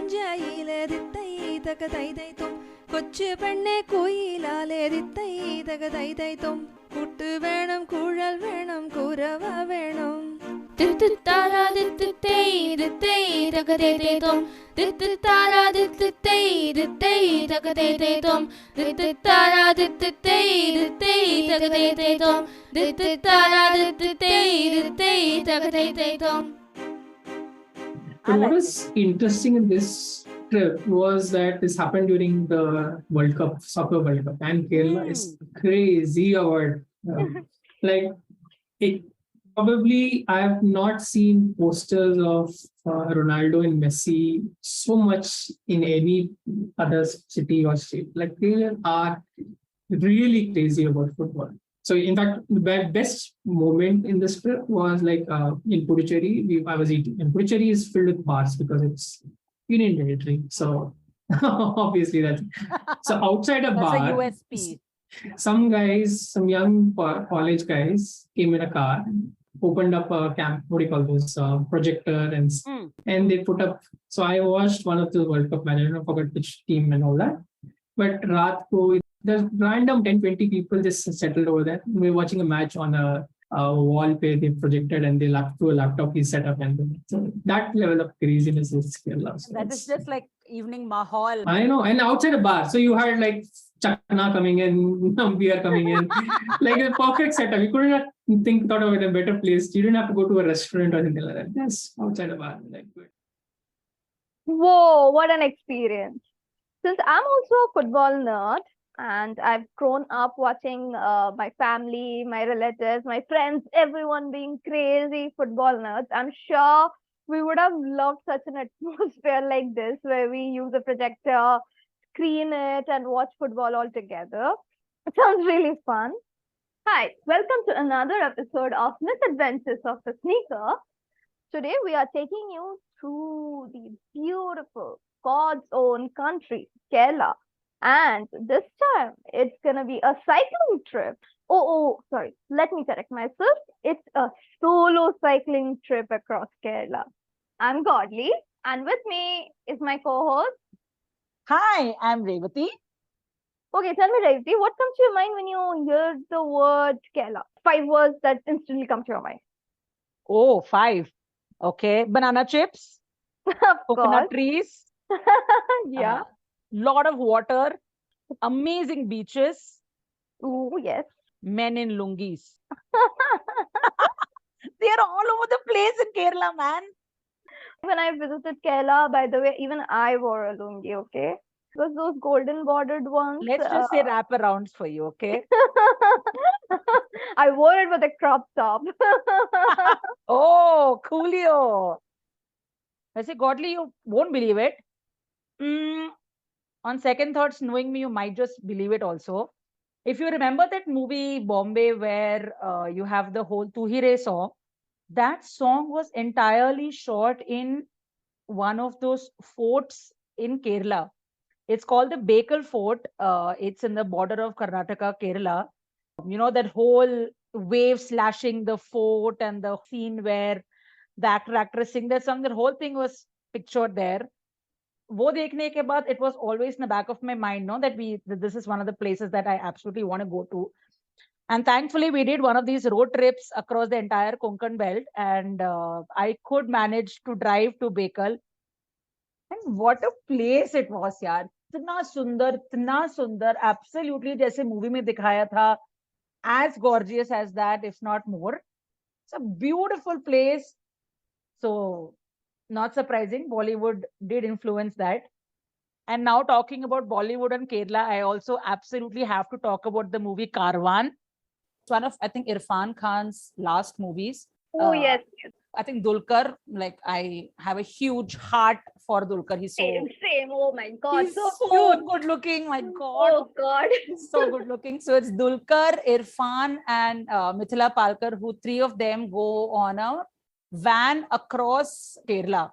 കൊഞ്ചയിലെ ദിത്തൈ തക തൈ തൈ തും കൊച്ചു പെണ്ണെ കുയിലാലെ ദിത്തൈ തക തൈ തൈ തും കുട്ടു വേണം കുഴൽ വേണം കുരവ വേണം ദിത്താരാ ദിത്തൈ ദിത്തൈ തക തൈ തൈ തും ദിത്താരാ ദിത്തൈ ദിത്തൈ തക തൈ തൈ തും ദിത്താരാ ദിത്തൈ ദിത്തൈ തക തൈ തൈ തും ദിത്താരാ ദിത്തൈ ദിത്തൈ തക തൈ തൈ തും. But what was interesting in this trip was that this happened during the World Cup, Soccer World Cup, and Kerala is crazy about like it. Probably I have not seen posters of Ronaldo and Messi so much in any other city or state. Like they are really crazy about football. So in fact, the best moment in this trip was like in Puducherry. I was eating, and Puducherry is filled with bars because it's Union territory. So obviously that's so outside a bar. That's a USP. Some guys, some young college guys came in a car, opened up a camp, what do you call this, projector, and they put up. So I watched one of the World Cup matches. I forgot which team and all that. But raat ko, there's random 10-20 people just settled over there. We were watching a match on a wall where they projected, and they through a laptop he set up, and so that level of craziness is Kerala. So That is just like evening mahal. I know, and outside a bar, so you had like chakna coming in, beer coming in, like a perfect setup. You couldn't have thought of it in a better place. You didn't have to go to a restaurant or anything like that. Yes, outside a bar, like good. Whoa, what an experience. Since I'm also a football nerd and I've grown up watching my family, my relatives, my friends, everyone being crazy football nerds, I'm sure we would have loved such an atmosphere like this where we use a projector, screen it, and watch football all together. It sounds really fun. Hi, welcome to another episode of Misadventures of a Sneaker. Today we are taking you through the beautiful God's own country, Kerala. And this time it's gonna be a cycling trip. Sorry, let me correct myself. It's a solo cycling trip across Kerala. I'm Godly, and with me is my co-host. Hi, I'm Revati. Okay, tell me, Revati, what comes to your mind when you hear the word Kerala? 5 words that instantly come to your mind. Oh, 5. Okay, banana chips, Of coconut course. trees, Yeah. lot of water, amazing beaches, Oh, yes. men in lungis. They are all over the place in Kerala, man. When I visited Kerala, by the way, even I wore a lungi, okay? It was those golden bordered ones. Let's just say wraparounds for you, okay? I wore it with a crop top. Oh, coolio. I say, Godly, you won't believe it. On second thoughts, knowing me, you might just believe it also. If you remember that movie Bombay where you have the whole Tu Hi Re song, that song was entirely shot in one of those forts in Kerala. It's called the Bakal Fort. It's in the border of Karnataka, Kerala. You know, that whole wave slashing the fort and the scene where the actress sing that song, that whole thing was pictured there. Wo dekhne ke baad, it was always in the back of my mind, no, that this is one of the places that I absolutely want to go to. And thankfully, we did one of these road trips across the entire Konkan belt, and I could manage to drive to Bekal. And what a place it was, yaar. Itna sundar, absolutely jaise movie mein dikhaya tha, as gorgeous as that, if not more. It's a beautiful place. So, not surprising, Bollywood did influence that. And now talking about Bollywood and Kerala, I also absolutely have to talk about the movie Karwan. It's one of, I think, Irfan Khan's last movies. Oh, yes. I think Dulquer, like, I have a huge heart for Dulquer. He's so Same. Oh my God. he's So so cute. good looking. My God. Oh God. So good looking. So it's Dulquer, Irfan, and Mithila Palkar, who 3 of them go on a van across Kerala.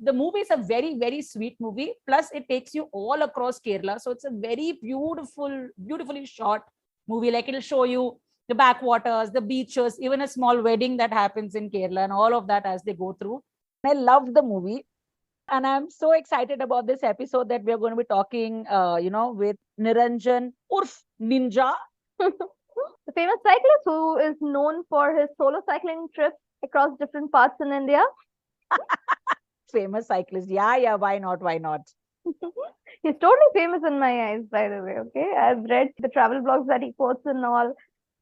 The movie is a very, very sweet movie. Plus, it takes you all across Kerala. So it's a very beautifully shot movie. Like, it'll show you the backwaters, the beaches, even a small wedding that happens in Kerala, and all of that as they go through. I love the movie. And I'm so excited about this episode that we're going to be talking, with Niranjan Urf Ninja. The famous cyclist who is known for his solo cycling trips across different parts in India. Famous cyclist. Yeah, why not? Why not? He's totally famous in my eyes, by the way. Okay, I've read the travel blogs that he posts and all,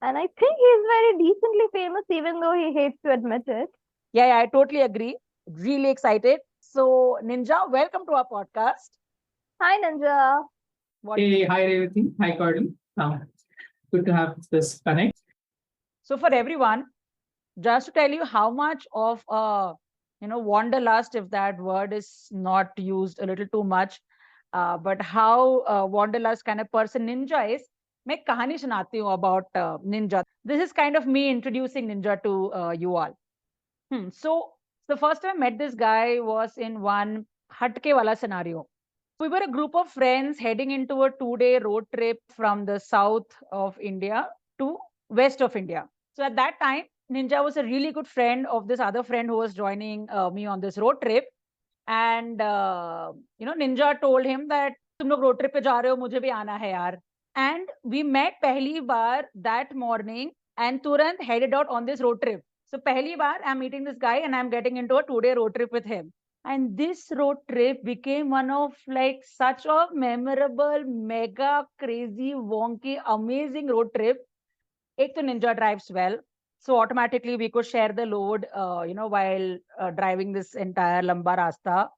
and I think he's very decently famous, even though he hates to admit it. Yeah, I totally agree. Really excited. So, Ninja, welcome to our podcast. Hi, Ninja. What do you Hey, think? hi Revati. Hi Cordell. Good to have this connect. So, for everyone, just to tell you how much of wanderlust, if that word is not used a little too much, but how wanderlust kind of person Ninja is, मैं एक कहानी सुनाती हूँ about Ninja. This is kind of me introducing Ninja to you all. So the first time I met this guy was in one hatke wala scenario. We were a group of friends heading into a 2-day road trip from the south of India to west of India. So at that time, Ninja was a really good friend of this other friend who was joining me on this road trip. And Ninja told him that तुम लोग road trip पे जा रहे हो, मुझे भी आना है यार. And we met पहली बार that morning and तुरंत headed out on this road trip. So पहली बार I'm meeting this guy and I'm getting into a 2-day road trip with him. And this road trip became one of like such a memorable, mega, crazy, wonky, amazing road trip. एक तो Ninja drives well. So automatically we could share the load, while driving this entire lamba rasta.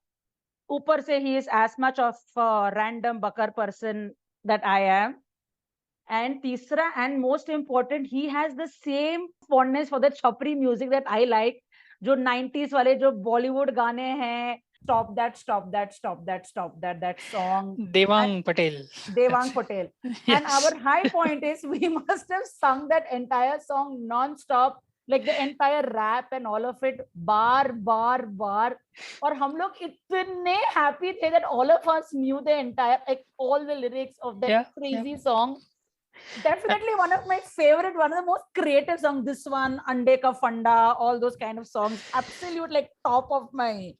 ऊपर से he is as much of a random bakar person that I am. And तीसरा and most important, he has the same fondness for the chapri music that I like. जो 90s वाले जो Bollywood गाने हैं, stop that song. Devang Patel. Devang Patel. Yes. And our high point is we must have sung that entire song non-stop, like the entire rap and all of it, bar. और हम लोग इतने happy थे that all of us knew the entire, like all the lyrics of that crazy song. Definitely one of my favorite, one of the most creative songs. This one, Ande Ka Fanda, all those kind of songs. Absolute like top of my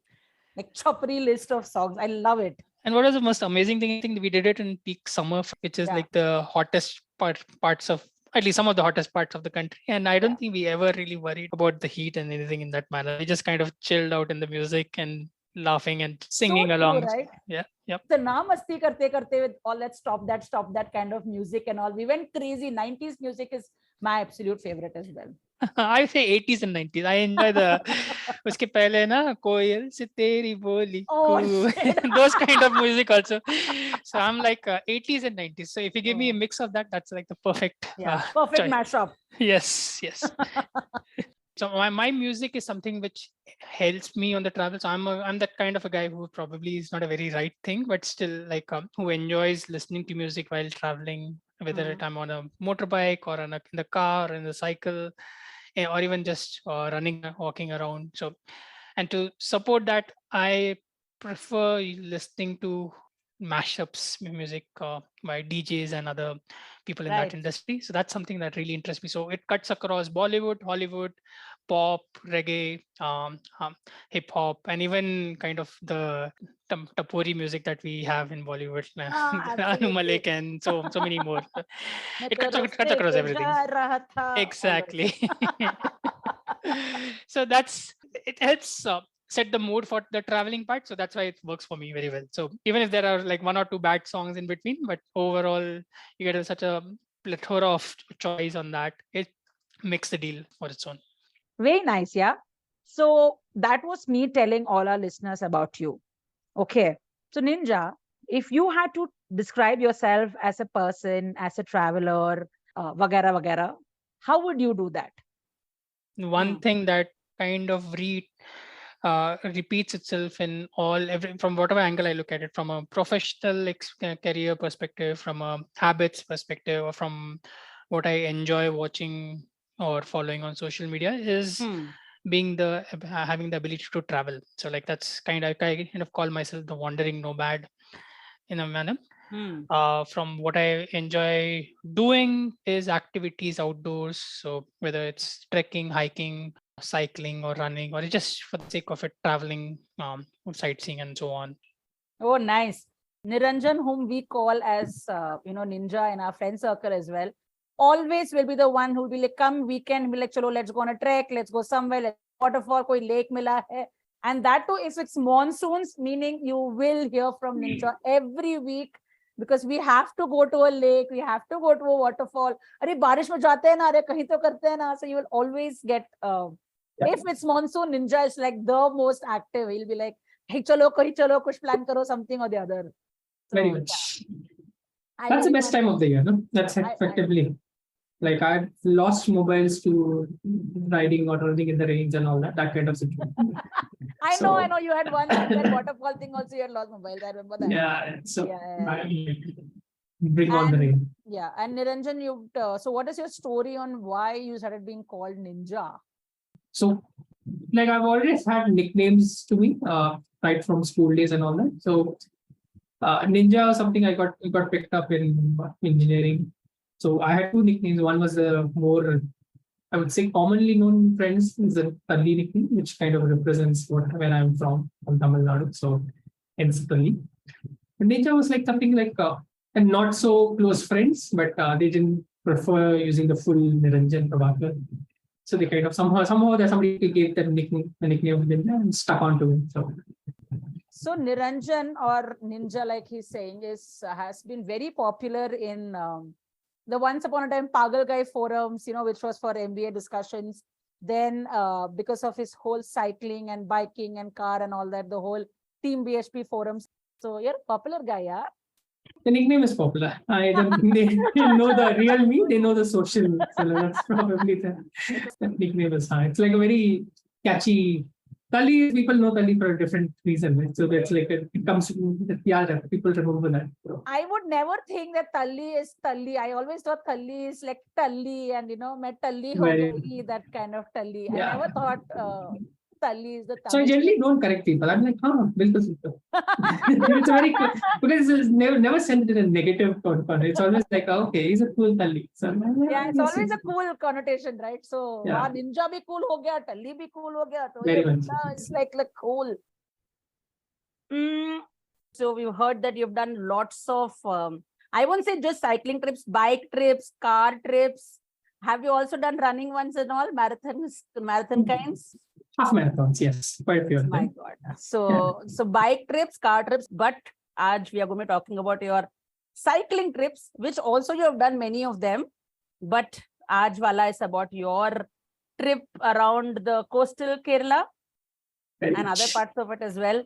like chopri list of songs. I love it. And what was the most amazing thing? I think we did it in peak summer, which is like the hottest parts of, at least some of the hottest parts of the country. And I don't think we ever really worried about the heat and anything in that manner. We just kind of chilled out in the music and laughing and singing along. Right? Yeah. So now masti karte with all that stop that kind of music and all. We went crazy. 90s music is my absolute favorite as well. I say 80s and 90s. I enjoy the uske pehle na koyal se teri boli. Those kind of music also. So I'm like 80s and 90s. So if you give me a mix of that, that's like the perfect perfect mashup. Yes. So my music is something which helps me on the travel. So I'm that kind of a guy who probably is not a very right thing, but still like who enjoys listening to music while traveling, whether I'm on a motorbike or in the car or in the cycle, or even just running, walking around. So, and to support that, I prefer listening to mashups music by DJs and other people in that industry. So that's something that really interests me. So it cuts across Bollywood, Hollywood, pop, reggae, hip hop, and even kind of the tapori music that we have in Bollywood, Anu Malik, and so many more. It cuts across everything. Exactly. So it helps set the mood for the traveling part. So that's why it works for me very well. So even if there are like 1 or 2 bad songs in between, but overall you get such a plethora of choice on that, it makes the deal for its own. Very nice. Yeah. So that was me telling all our listeners about you. Okay. So Ninja, if you had to describe yourself as a person, as a traveler, vagara, how would you do that? One thing that kind of repeats itself in from whatever angle I look at it, from a professional career perspective, from a habits perspective, or from what I enjoy watching or following on social media, is having the ability to travel. So like that's I kind of call myself the wandering nomad in a manner. From what I enjoy doing is activities outdoors. So whether it's trekking, hiking, cycling or running, or just for the sake of it, traveling, sightseeing and so on. Oh, nice. Niranjan, whom we call as, Ninja in our friend circle as well, always will be the one who will be like, come weekend, be like, chalo, let's go on a trek, let's go somewhere, let's waterfall, koi lake mila hai. And that too, if it's monsoons, meaning you will hear from Ninja every week, because we have to go to a lake, we have to go to a waterfall. Arey, barish mein jate hai na, arey, kahin to karte hai na. So you will always get, if it's monsoon, Ninja is like the most active. He'll be like, hey, chalo, kuch plan karo, something or the other. So, Very much. I That's the very best much- time of the year, no? That's effectively. Like I've lost mobiles to riding or running in the rains and all that kind of situation. I So- know. You had one that waterfall thing also. You had lost mobiles. I remember that. Yeah. So Yeah. I bring on the rain. Yeah. And Niranjan, so what is your story on why you started being called Ninja? So, like I've always had nicknames to me, right from school days and all that. So, Ninja was something I got picked up in engineering. So I had two nicknames. One was the more, I would say, commonly known friends is the Talli nickname, which kind of represents where I'm from Tamil Nadu. So, hence Talli. Ninja was like something like, and not so close friends, but they didn't prefer using the full Niranjan Prabhakar. So they kind of somehow there's somebody gave that nickname Ninja and stuck onto it. So Niranjan or Ninja, like he's saying, has been very popular in the once upon a time Pagal Guy forums, which was for MBA discussions. Then because of his whole cycling and biking and car and all that, the whole Team BHP forums. So you're a popular guy, yeah? The nickname is popular. They know the real me, they know the social. So that's probably the nickname is high. It's like a very catchy. Talli, people know Talli for a different reason. Right? So that's like it comes people remember that. I would never think that Talli is Talli. I always thought Talli is like Talli and met Talli ho gayi, that kind of Talli. Yeah. I never thought Talli is the Tamil. So I generally don't correct people. I'm like, bilkul. It's very because it's never sent it in a negative connotation. It's always like, okay, he's a cool Talli. So Yeah, it's always a cool connotation, right? So Yeah. Ninja bhi cool ho gaya, Talli bhi cool ho gaya. So Very much. it's like cool. So we've heard that you've done lots of, I won't say just cycling trips, bike trips, car trips. Have you also done running ones and all, marathon kinds? Half marathons, yes, quite a few of My them. God. So bike trips, car trips, but Aj we are going to be talking about your cycling trips, which also you have done many of them. But Aj wala is about your trip around the coastal Kerala Very and other much. parts of it as well.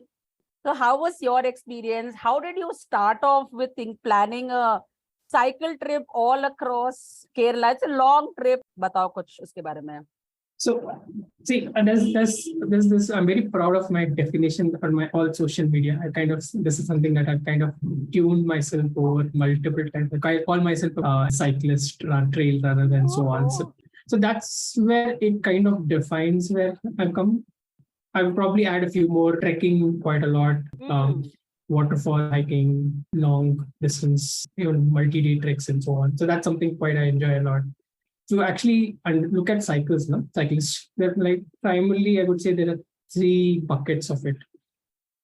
So how was your experience? How did you start off with planning a cycle trip all across Kerala? It's a long trip. Batao kuch uske bare mein. So, see, there's this. I'm very proud of my definition on my all social media. This is something that I've kind of tuned myself over multiple times. Like I call myself a cyclist, trail runner, and so on. So that's where it kind of defines where I've come. I will probably add a few more: trekking quite a lot, waterfall hiking, long distance, even multi-day treks, and so on. So that's something quite I enjoy a lot. To actually look at cycles, no? Cyclists, they're like primarily, I would say there are three buckets of it.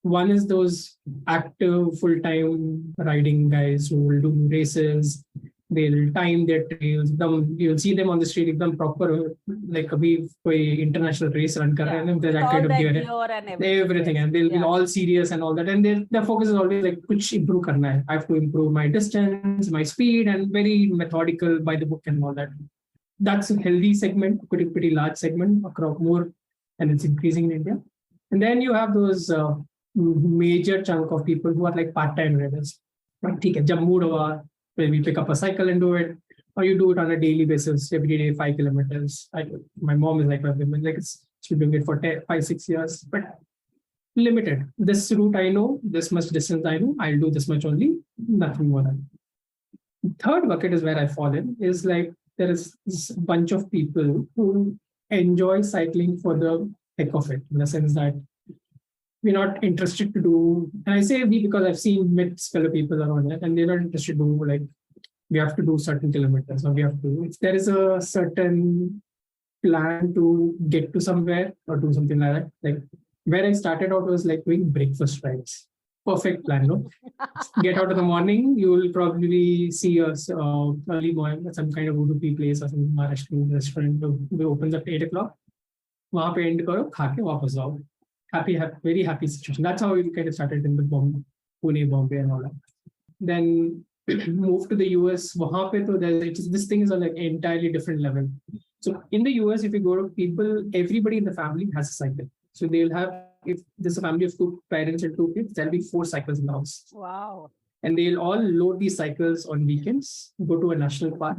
One is those active full-time riding guys who will do races. They'll time their trails. You'll see them on the street, एकदम proper, like अभी कोई international race run कर रहे हैं, they're that kind of gear and everything, and they'll be all serious and all that, and their focus is always like कुछ improve करना है. I have to improve my distance, my speed, and very methodical by the book and all that. That's a healthy segment, pretty large segment across more, and it's increasing in India. And then you have those major chunk of people who are like part-time riders. But ठीक है, जब mood हुआ, maybe pick up a cycle and do it, or you do it on a daily basis, every day 5 kilometers. My mom is like she's been doing it for 5-6 years, but limited. This route I know, this much distance I know, I'll do this much only, nothing more than. Third bucket is where I fall in, is like there is this bunch of people who enjoy cycling for the heck of it, in the sense that we're not interested to do, and I say we because I've seen mixed fellow people around it, and they're not interested to do we have to do certain kilometers, or we have to, if there is a certain plan to get to somewhere or do something like that. Like where I started out was like doing breakfast rides. Perfect plan, no? Get out in the morning, you will probably see us early morning at some kind of Udupi place or some Maharashtrian restaurant who opens up 8 o'clock. वहाँ पे end करो, खा के वापस जाओ. Happy, very happy situation. That's how we kind of started in the Pune, Bombay, and all that. Then moved to the US. वहाँ पे तो this thing is on like an entirely different level. So in the US, if you go to people, everybody in the family has a cycle. So they'll have, if there's a family of 2 parents and 2 kids, there'll be 4 cycles in the house. Wow. And they'll all load these cycles on weekends, go to a national park,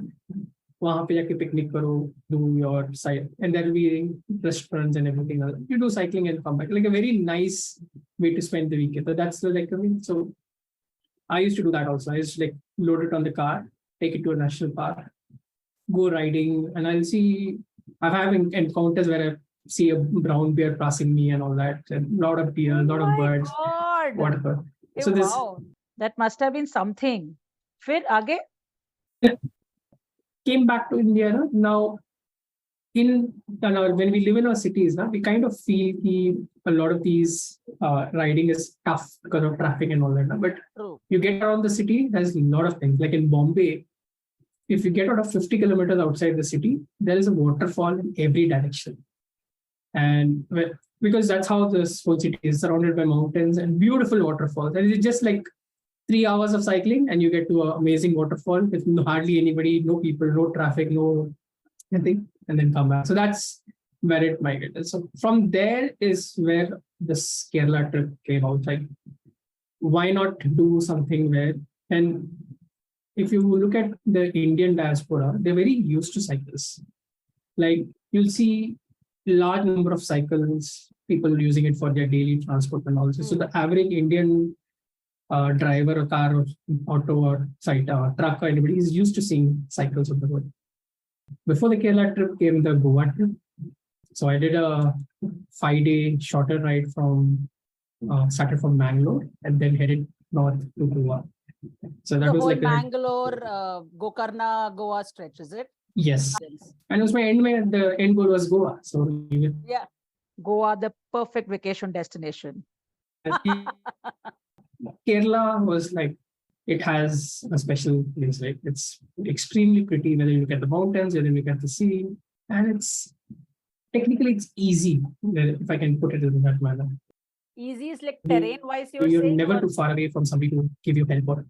वहाँ पे जाके picnic करो, do your side, and there'll be restaurants and everything else. You do cycling and come back, like a very nice way to spend the weekend. So that's the, like, I mean, so I used to do that also. I used to like load it on the car, take it to a national park, go riding, and I'll see, I've had encounters where I see a brown bear passing me and all that, and a lot of deer, a lot of birds, God. whatever. So this, Wow. That must have been something. फिर आगे? Came back to India. Now, when we live in our cities, we kind of feel a lot of these riding is tough because of traffic and all that. But True. you get around the city, there's a lot of things. Like in Bombay, if you get out of 50 kilometers outside the city, there is a waterfall in every direction. And because that's how this whole city is, surrounded by mountains and beautiful waterfalls. And it's just like 3 hours of cycling and you get to an amazing waterfall with hardly anybody, no people, no traffic, no nothing, and then come back. So that's where it migrated. So from there is where this Kerala trip came out. Like, why not do something where, and if you look at the Indian diaspora, they're very used to cycles. Like you'll see large number of cycles, people using it for their daily transport and also. So the average Indian driver or car or auto or truck or anybody is used to seeing cycles on the road. Before the Kerala trip came the Goa trip. So I did a 5-day shorter ride started from Mangalore and then headed north to Goa. So that The was whole like Mangalore, Gokarna, Goa stretch, is it? yes. And it was the end goal was Goa. So Yeah. Goa, the perfect vacation destination. Kerala was like, it has a special place. Like it's extremely pretty, whether you look at the mountains, whether you look at the sea, and it's technically it's easy, if I can put it in that manner. Easy is like terrain wise, You're never too far away from somebody to give you help or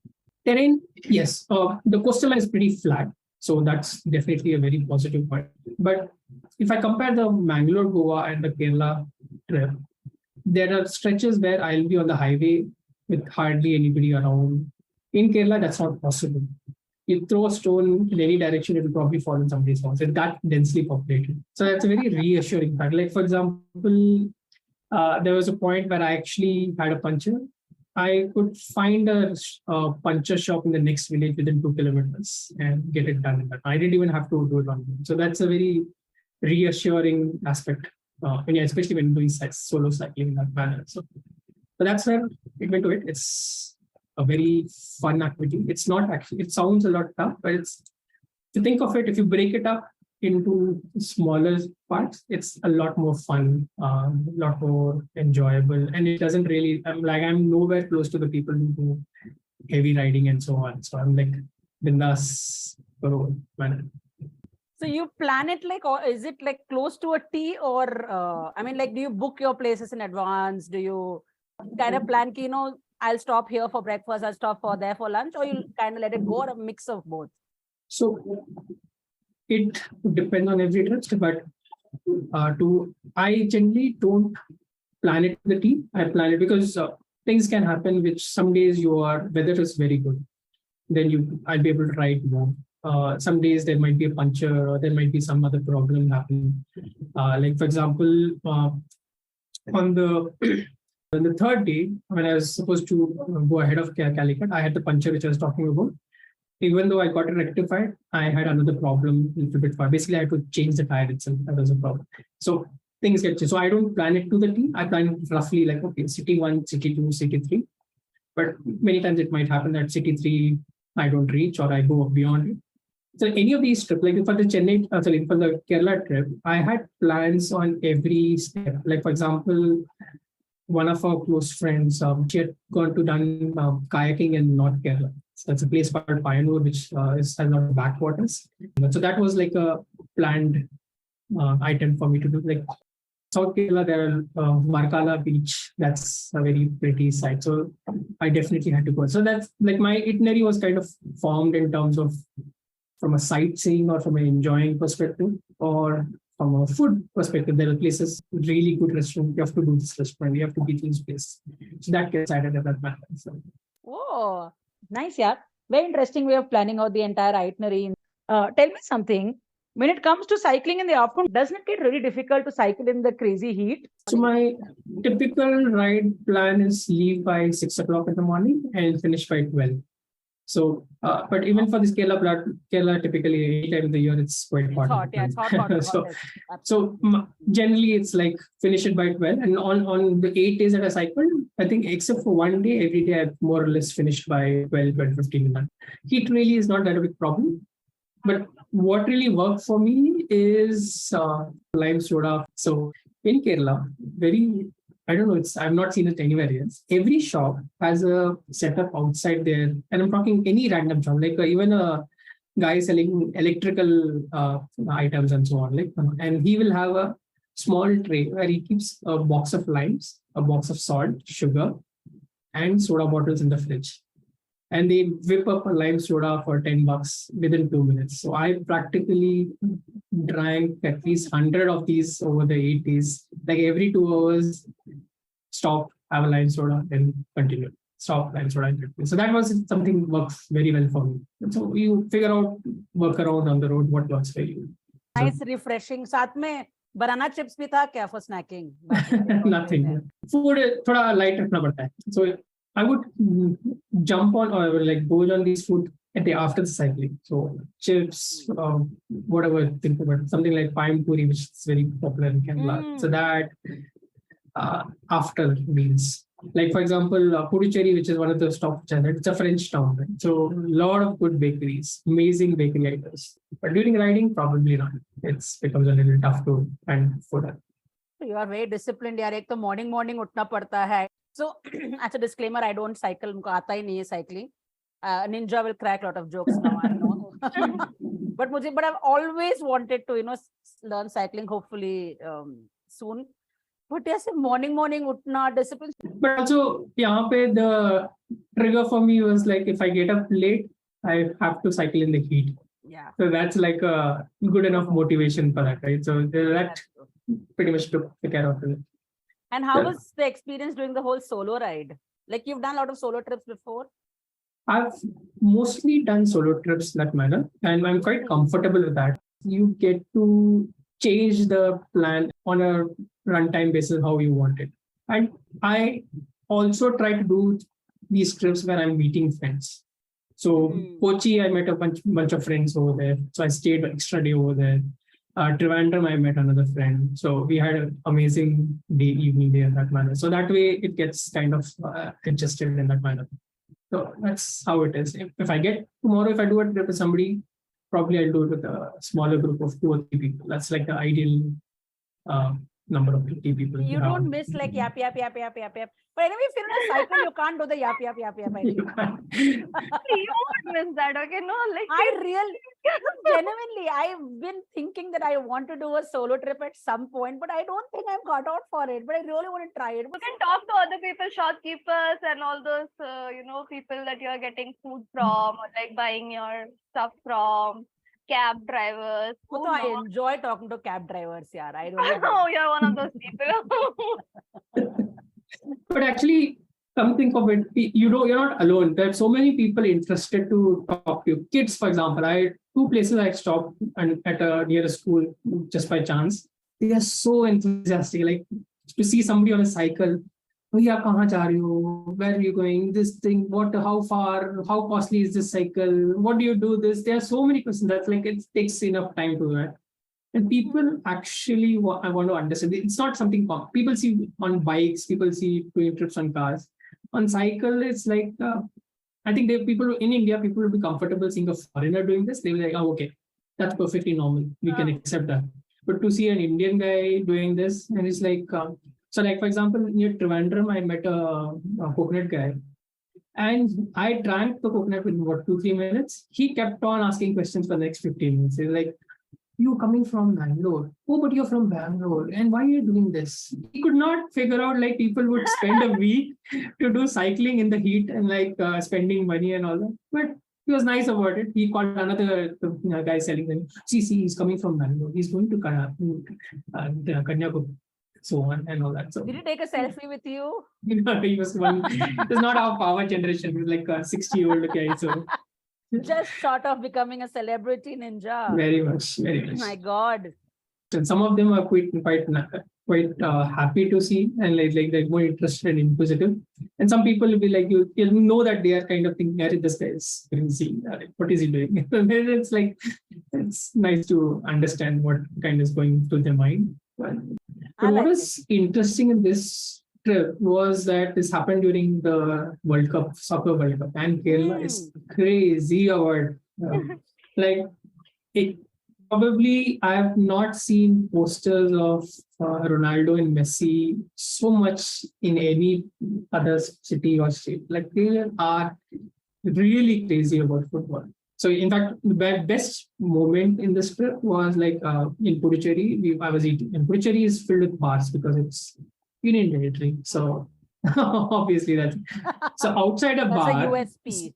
terrain. Yes, the coastal line is pretty flat, so that's definitely a very positive point. But if I compare the Mangalore, Goa, and the Kerala trip, there are stretches where I'll be on the highway with hardly anybody around. In Kerala, that's not possible. You throw a stone in any direction, it will probably fall in somebody's house. It's that densely populated. So that's a very reassuring fact. Like, for example, there was a point where I actually had a puncture. I could find a puncture shop in the next village within 2 kilometers and get it done. I didn't even have to do it on me. So that's a very reassuring aspect, especially when doing solo cycling in that manner. So that's where it went to it. It's a very fun activity. It's not actually, it sounds a lot tough, but it's, to think of it, if you break it up into smaller parts, it's a lot more fun, a lot more enjoyable. And it doesn't really, I'm nowhere close to the people who do heavy riding and so on. So I'm like bindas man. So you plan it like, or is it like close to a T, or do you book your places in advance? Do you kind of plan, I'll stop here for breakfast, I'll stop there for lunch, or you kind of let it go, or a mix of both? So it depends on every trip, but I generally don't plan it to the T. I plan it because things can happen, which some days weather is very good. Then I'll be able to ride more. Some days there might be a puncture or there might be some other problem happening. Like for example, on the third day, when I was supposed to go ahead of Calicut, I had the puncture which I was talking about. Even though I got it rectified, I had another problem a little bit far. Basically, I had to change the tire itself. That was a problem. So things get changed. So I don't plan it to the T. I plan it roughly like, okay, city 1, city 2, city 3. But many times it might happen that city 3, I don't reach or I go beyond it. So any of these trips, like for the for the Kerala trip, I had plans on every step. Like for example, one of our close friends, she had gone to done kayaking in North Kerala. So that's a place called Payanur, which has a lot of backwaters. So that was like a planned item for me to do. Like South Kerala, there are Varkala beach. That's a very pretty sight. So I definitely had to go. So that's like my itinerary was kind of formed in terms of from a sightseeing or from an enjoying perspective, or from a food perspective. There are places, really good restaurant. You have to do this restaurant. You have to be to this place. So that gets added at that matter. So. Oh, nice, yeah. Very interesting way of planning out the entire itinerary. Tell me something. When it comes to cycling in the afternoon, doesn't it get really difficult to cycle in the crazy heat? So my typical ride plan is leave by 6 o'clock in the morning and finish by 12. So, but even for this Kerala, typically any time of the year, it's quite hot. It's hot, yeah, it's hot. So generally it's like finish it by 12. And on the 8 days that I cycled, I think except for one day, every day I've more or less finished by 12:15 minutes. Heat really is not that a big problem. But what really worked for me is lime soda. So in Kerala, I don't know, I've not seen it anywhere else. Every shop has a setup outside there. And I'm talking any random shop, like even a guy selling electrical items and so on. And he will have a small tray where he keeps a box of limes, a box of salt, sugar, and soda bottles in the fridge. And they whip up a lime soda for $10 within 2 minutes. So I practically drank at least 100 of these over the 8 days. Like every 2 hours, stop, have a lime soda, then continue. Stop, lime soda, and continue. So that was something works very well for me. And so you figure out, work around on the road, what works for you. Nice, refreshing. साथ में banana chips भी था क्या for snacking? Nothing. Food थोड़ा light रखना पड़ता है. So I would jump on or like go on these food after the cycling. So chips, whatever, think about something like Pine Puri, which is very popular in Kerala. So that after meals. Like for example, Puducherry, which is one of the top channels, it's a French town, right? So a lot of good bakeries, amazing bakery items. But during riding, probably not. It becomes a little tough to find food. You are very disciplined. यार एक तो morning उठना पड़ता है. So, as a disclaimer, I don't cycle. मुझको आता ही नहीं है cycling. Ninja will crack a lot of jokes now. I know. but I've always wanted to, learn cycling. Hopefully soon. But yes, morning utna discipline. But also, यहाँ पे the trigger for me was like if I get up late, I have to cycle in the heat. Yeah. So that's like a good enough motivation for that, right? So that pretty much took care of it. And how was the experience doing the whole solo ride? Like you've done a lot of solo trips before? I've mostly done solo trips in that manner, and I'm quite comfortable with that. You get to change the plan on a runtime basis how you want it. And I also try to do these trips where I'm meeting friends. So Kochi, I met a bunch of friends over there. So I stayed an extra day over there. Trivandrum, I met another friend. So we had an amazing evening day in that manner. So that way it gets kind of adjusted in that manner. So that's how it is. If I get tomorrow, if I do a trip with somebody, probably I'll do it with a smaller group of 2 or 3 people. That's like the ideal number of people. You don't miss like yap. But anyway, if you're in a cycle, you can't do the yap. You won't miss that, okay? No, like I really, genuinely, I've been thinking that I want to do a solo trip at some point, but I don't think I'm cut out for it. But I really want to try it. you can talk to other people, shopkeepers and all those, people that you're getting food from or like buying your stuff from. Cab drivers. So I enjoy talking to cab drivers, yeah. I really know you're one of those people. But actually, come think of it, you're not alone. There are so many people interested to talk to you. Kids, for example, I had 2 places I stopped at near a school just by chance. They are so enthusiastic, like to see somebody on a cycle. Bhaiya, kahan ja rahe ho? Where are you going? This thing, how far? How costly is this cycle? What do you do this? There are so many questions. That's like it takes enough time to do that. And people actually I want to understand. It's not something people see on bikes. People see doing trips on cars. On cycle, it's like I think people in India, people will be comfortable seeing a foreigner doing this. They will be like, oh, okay, that's perfectly normal. We can accept that. But to see an Indian guy doing this, and it's like, so like, for example, near Trivandrum, I met a coconut guy. And I drank the coconut in what, 2-3 minutes. He kept on asking questions for the next 15 minutes. He's like, you coming from Bangalore? Oh, but you're from Bangalore. And why are you doing this? He could not figure out like people would spend a week to do cycling in the heat and like spending money and all that. But he was nice about it. He called another guy selling them. See, he's coming from Bangalore. He's going to Kanyakumari. So on and all that. So Did he take a selfie with you? he was one. It was not our power generation. He was like a 60-year-old guy. So Just short of becoming a celebrity ninja. very much. My God. And some of them are quite happy to see and like they're more interested and inquisitive. And some people will be like, you'll know that they are kind of thinking, this guy is crazy. What is he doing? It's like, it's nice to understand what kind is going through their mind. But what was interesting in this trip was that this happened during the World Cup, Soccer World Cup, and Kerala is crazy about like it. Probably I have not seen posters of Ronaldo and Messi so much in any other city or state. Like they are really crazy about football. So in fact, the best moment in this trip was like in Puducherry. I was eating, and Puducherry is filled with bars because it's Union territory. So obviously that's so outside a bar. That's a USP.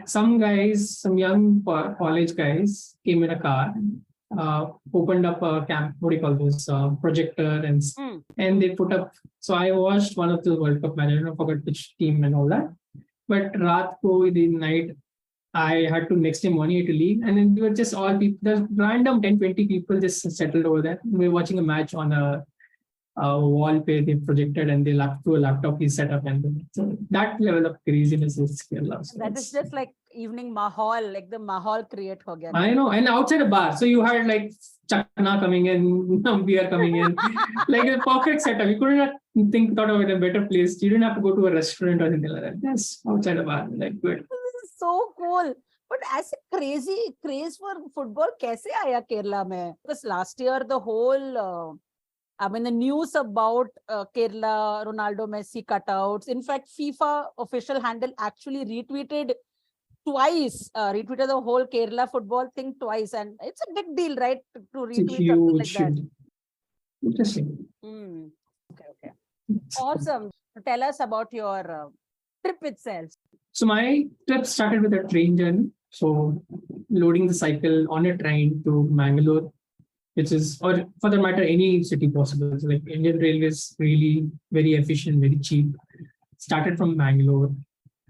Some guys, some young college guys came in a car, opened up a camp, what do you call this, projector, and they put up. So I watched one of the World Cup matches. I forgot which team and all that. But raat ko in the night, I had to next day morning I had to leave, and then we were just all people. There's random 10-20 people just settled over there. We were watching a match on a wall where they projected, and they through a laptop he set up, and so that level of craziness is Kerala. So that is just like evening mahal, like the mahal create ho gaya. I know, and outside a bar, so you had like chakna coming in, beer coming in, like a perfect setup. You couldn't have thought of it a better place. You didn't have to go to a restaurant or anything like that. Yes, outside a bar, like good. This is so cool. But as a craze for football, kaise aaya Kerala mein? Because last year the whole the news about Kerala, Ronaldo, Messi cutouts. In fact, FIFA official handle actually retweeted the whole Kerala football thing twice. And it's a big deal, right? To retweet something like that. Interesting. Okay. Awesome. Tell us about your trip itself. So my trip started with a train journey. So loading the cycle on a train to Mangalore, which is, or for that matter, any city possible. So like Indian Railways, really very efficient, very cheap. Started from Mangalore.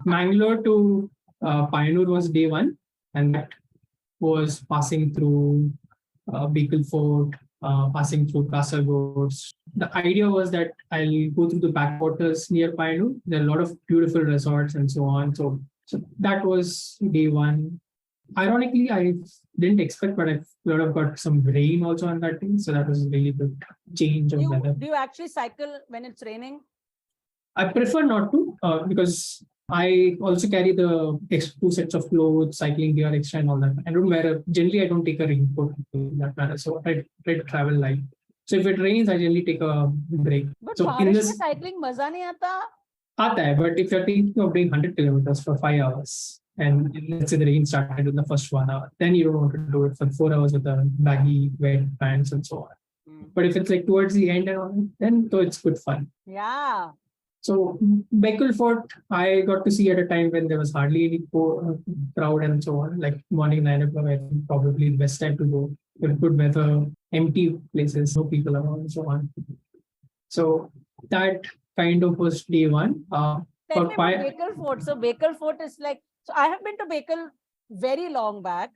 Mangalore to Pioneer was day one, and that was passing through Beacon Fort, passing through Kasaragod. The idea was that I'll go through the backwaters near Pioneer. There are a lot of beautiful resorts and so on. So that was day one. Ironically, I didn't expect, but I got some rain also on that day. So that was a really good change of weather. Do you actually cycle when it's raining? I prefer not to because I also carry the 2 sets of clothes, cycling gear, extra and all that. Generally I don't take a raincoat in that matter. So I try to travel light. So if it rains, I generally take a break. But so in this cycling, maza nahi aata? Aata hai, but if you're thinking of doing 100 kilometers for 5 hours, and let's say the rain started in the first 1 hour, then you don't want to do it for 4 hours with the baggy, wet pants and so on. But if it's like towards the end and all, then it's good fun. Yeah. So Beckle Fort, I got to see at a time when there was hardly any crowd and so on. Like morning 9 o'clock, I think probably the best time to go. With good weather, empty places, no people around and so on. So that kind of was day one. Tell me about Beckle Fort. So Beckle Fort is like, so I have been to Beckle very long back.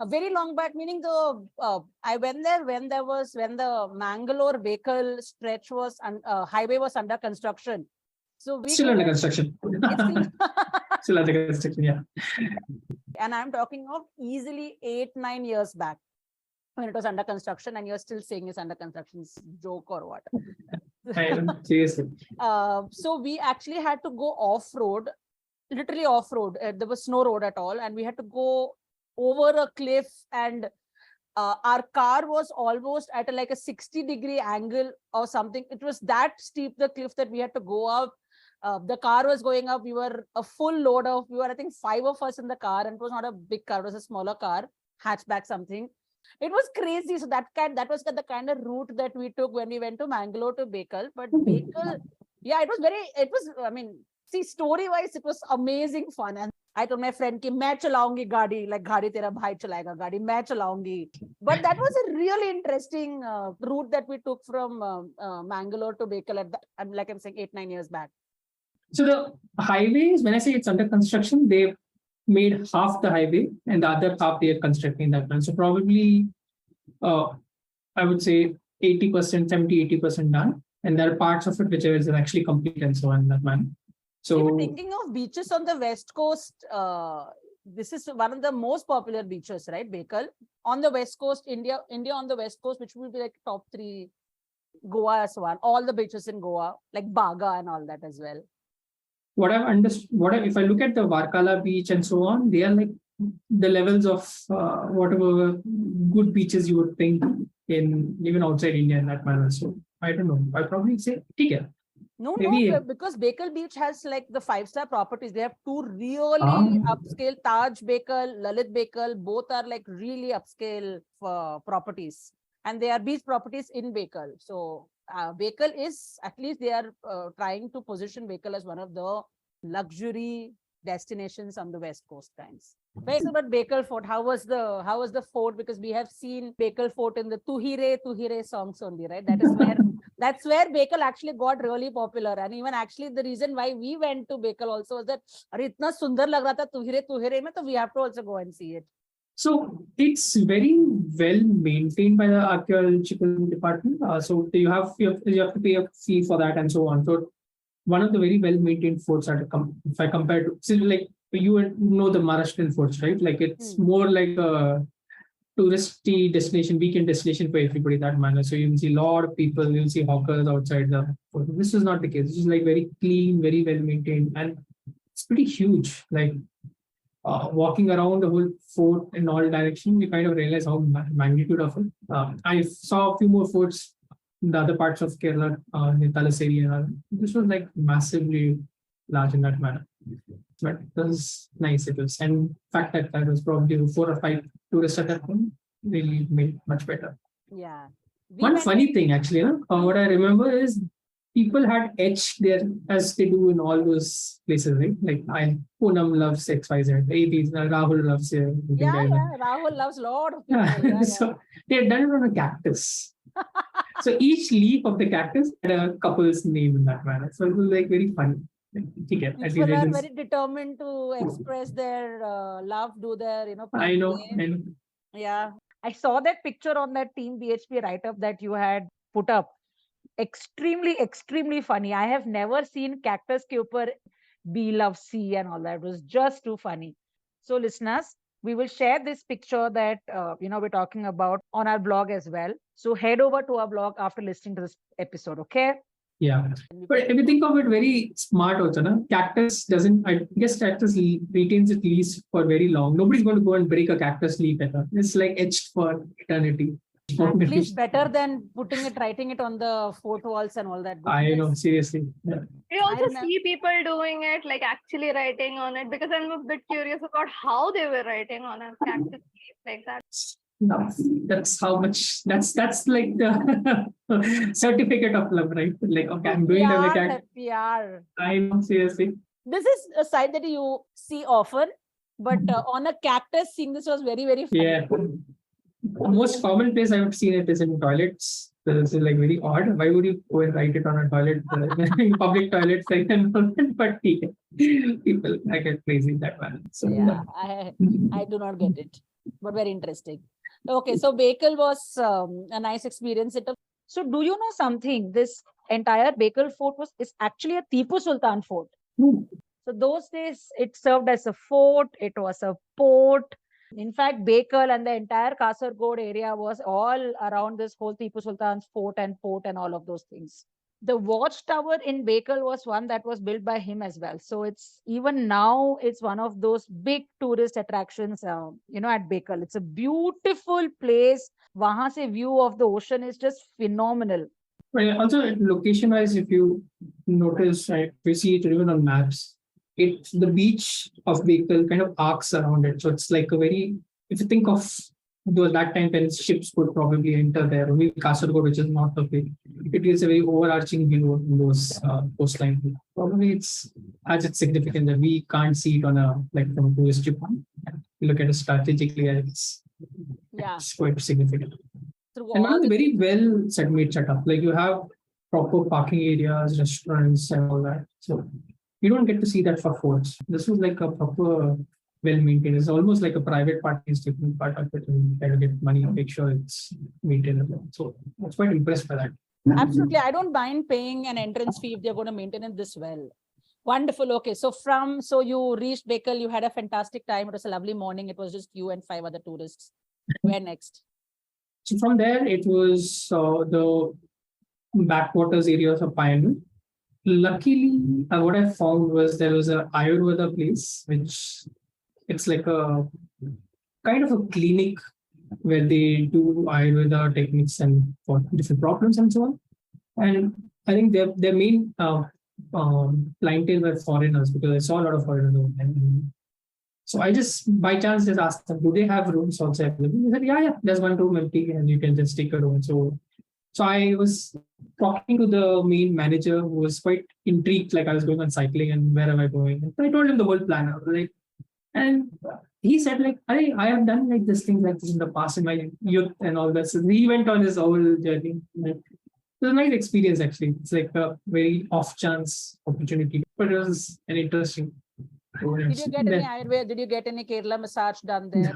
Very long back, meaning I went there when the Mangalore Beckle stretch was highway was under construction. So still under construction. Still under construction, yeah. And I'm talking of easily 8-9 years back when it was under construction, and you're still saying it's under construction. It's joke or what? Seriously. So we actually had to go off road literally off-road. There was no road at all, and we had to go over a cliff, and our car was almost at like a 60-degree angle or something. It was that steep, the cliff, that we had to go up. The car was going up. We were a full load of, we were, I think, 5 of us in the car, and it was not a big car, it was a smaller car, hatchback something. It was crazy. So that was the kind of route that we took when we went to Mangalore to Bekal. But Bekal, yeah, I mean, see, story-wise, it was amazing fun. And I told my friend, ki main chalaungi gaadi, like gaadi tera bhai chalayega gaadi, main chalaungi. But that was a really interesting route that we took from Mangalore to Bekal like I'm saying, 8-9 years back. So the highways, when I say it's under construction, they've made half the highway and the other half they are constructing that plan. So probably, I would say 80%, 70-80% done. And there are parts of it which are actually complete and so on in that manner. So thinking of beaches on the west coast, this is one of the most popular beaches, right? Bekal on the west coast, India on the west coast, which will be like top 3. Goa as one, all the beaches in Goa, like Baga and all that as well. What I've understood, if I look at the Varkala beach and so on, they are like the levels of whatever good beaches you would think in even outside India in that manner. So I don't know. I'll probably say, okay. No, Maybe, because Bekal Beach has like the 5-star properties. They have 2 really upscale, Taj Bekal, Lalit Bekal, both are like really upscale properties. And they are beach properties in Bekal. So Bekal is, at least they are trying to position Bekal as one of the luxury destinations on the west coast kinds. But about Bekal Fort, how was the fort? Because we have seen Bekal Fort in the Tu Hi songs only, right? That's where Bekal actually got really popular. And even actually the reason why we went to Bekal also was that itna sundar lag raha tha Tu Hi mein, so we have to also go and see it. So it's very well maintained by the archaeological department. So you have to pay a fee for that and so on. So one of the very well maintained forts if I compare to, so like you know the Maharashtrian forts, right? Like it's more like a touristy destination, weekend destination for everybody that manner. So you will see a lot of people, you'll see hawkers outside the fort. This is not the case. This is like very clean, very well maintained, and it's pretty huge. Like walking around the whole fort in all directions, you kind of realize how magnitude of it. I saw a few more forts in the other parts of Kerala, in Talassery and all. This was like massively large in that manner. But it was nice. It was, and the fact that there was probably 4 or 5 tourists at that point really made it much better. Yeah. One funny thing actually, what I remember is people had etched there as they do in all those places, right? Like Poonam loves XYZ, Rahul loves Rahul loves a lot of people. So they had done it on a cactus. So each leaf of the cactus had a couple's name in that manner. So it was like very funny. People are very determined to express their love, do their, I know. Yeah. I saw that picture on that Team BHP write-up that you had put up. Extremely funny. I have never seen cactus ke upar bee love sea and all that. It was just too funny. So listeners, we will share this picture that we're talking about on our blog as well. So head over to our blog after listening to this episode, okay? Yeah. But if you think of it very smart also, no? Cactus doesn't, I guess cactus retains its leaves for very long. Nobody's going to go and break a cactus leaf ever. It's like etched for eternity. At least better than writing it on the fort walls and all that. I know, seriously. Yeah. We also see people doing it, like actually writing on it, because I'm a bit curious about how they were writing on a cactus leaf like that. No, that's how much, that's like the certificate of love, right? Like, okay, I'm doing the cactus. PR. I know, seriously. This is a site that you see often, but on a cactus, seeing this was very, very funny. Yeah. The most common place I've seen it is in toilets. This is like very odd. Why would you go and write it on a toilet, public toilets? But people, I get crazy that one. So, yeah, I do not get it, but very interesting. Okay, so Bekal was a nice experience. So do you know something? This entire Bekal fort is actually a Tipu Sultan fort. So those days it served as a fort. It was a port. In fact, Bekal and the entire Kasargod area was all around this whole Tipu Sultan's fort and port and all of those things. the watchtower in Bakel was one that was built by him as well. So it's even now it's one of those big tourist attractions, at Bakel. It's a beautiful place. Wahan se view of the ocean is just phenomenal. But also, location-wise, if you notice, right, if you see it even on maps, the beach of Bakel kind of arcs around it. So it's like a very, if you think of that time when ships would probably enter there, only Kasaragod, which is north of it, it is a very overarching view of those coastlines. Probably has its significance that we can't see it on from a tourist point. You look at it strategically, it's quite significant. And one of the very well made setup. Like you have proper parking areas, restaurants, and all that. So you don't get to see that for forts. This was like a proper, well maintained. It's almost like a private party is taking part of it and try to get money and make sure it's maintainable. So I was quite impressed by that. Absolutely. I don't mind paying an entrance fee if they're going to maintain it this well. Wonderful. Okay. So you reached Bakel, you had a fantastic time. It was a lovely morning. It was just you and 5 other tourists. Where next? So from there, it was the backwaters areas of Pioneer. Luckily, what I found was there was a Ayurveda place, which it's like a kind of a clinic where they do Ayurveda techniques and for different problems and so on. And I think their main clientele were foreigners because I saw a lot of foreigners. So I just, by chance, just asked them, do they have rooms also available? They said, yeah, there's one room empty and you can just take a room. So I was talking to the main manager who was quite intrigued, like I was going on cycling and where am I going? And I told him the whole plan. And he said, like, I have done like this thing like this in the past in my youth and all that. So he went on his whole journey. It was a nice experience, actually. It's like a very off chance opportunity, but it was an interesting. Did you get any Ayurveda? Did you get any Kerala massage done there?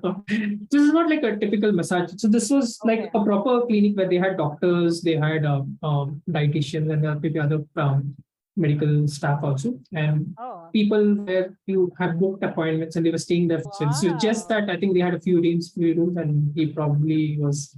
No. This is not like a typical massage. So this was like a proper clinic where they had doctors, they had dietitians, and there were maybe other medical staff also. And people where you had booked appointments and they were staying there. So it's just that I think they had a few rooms, and he probably was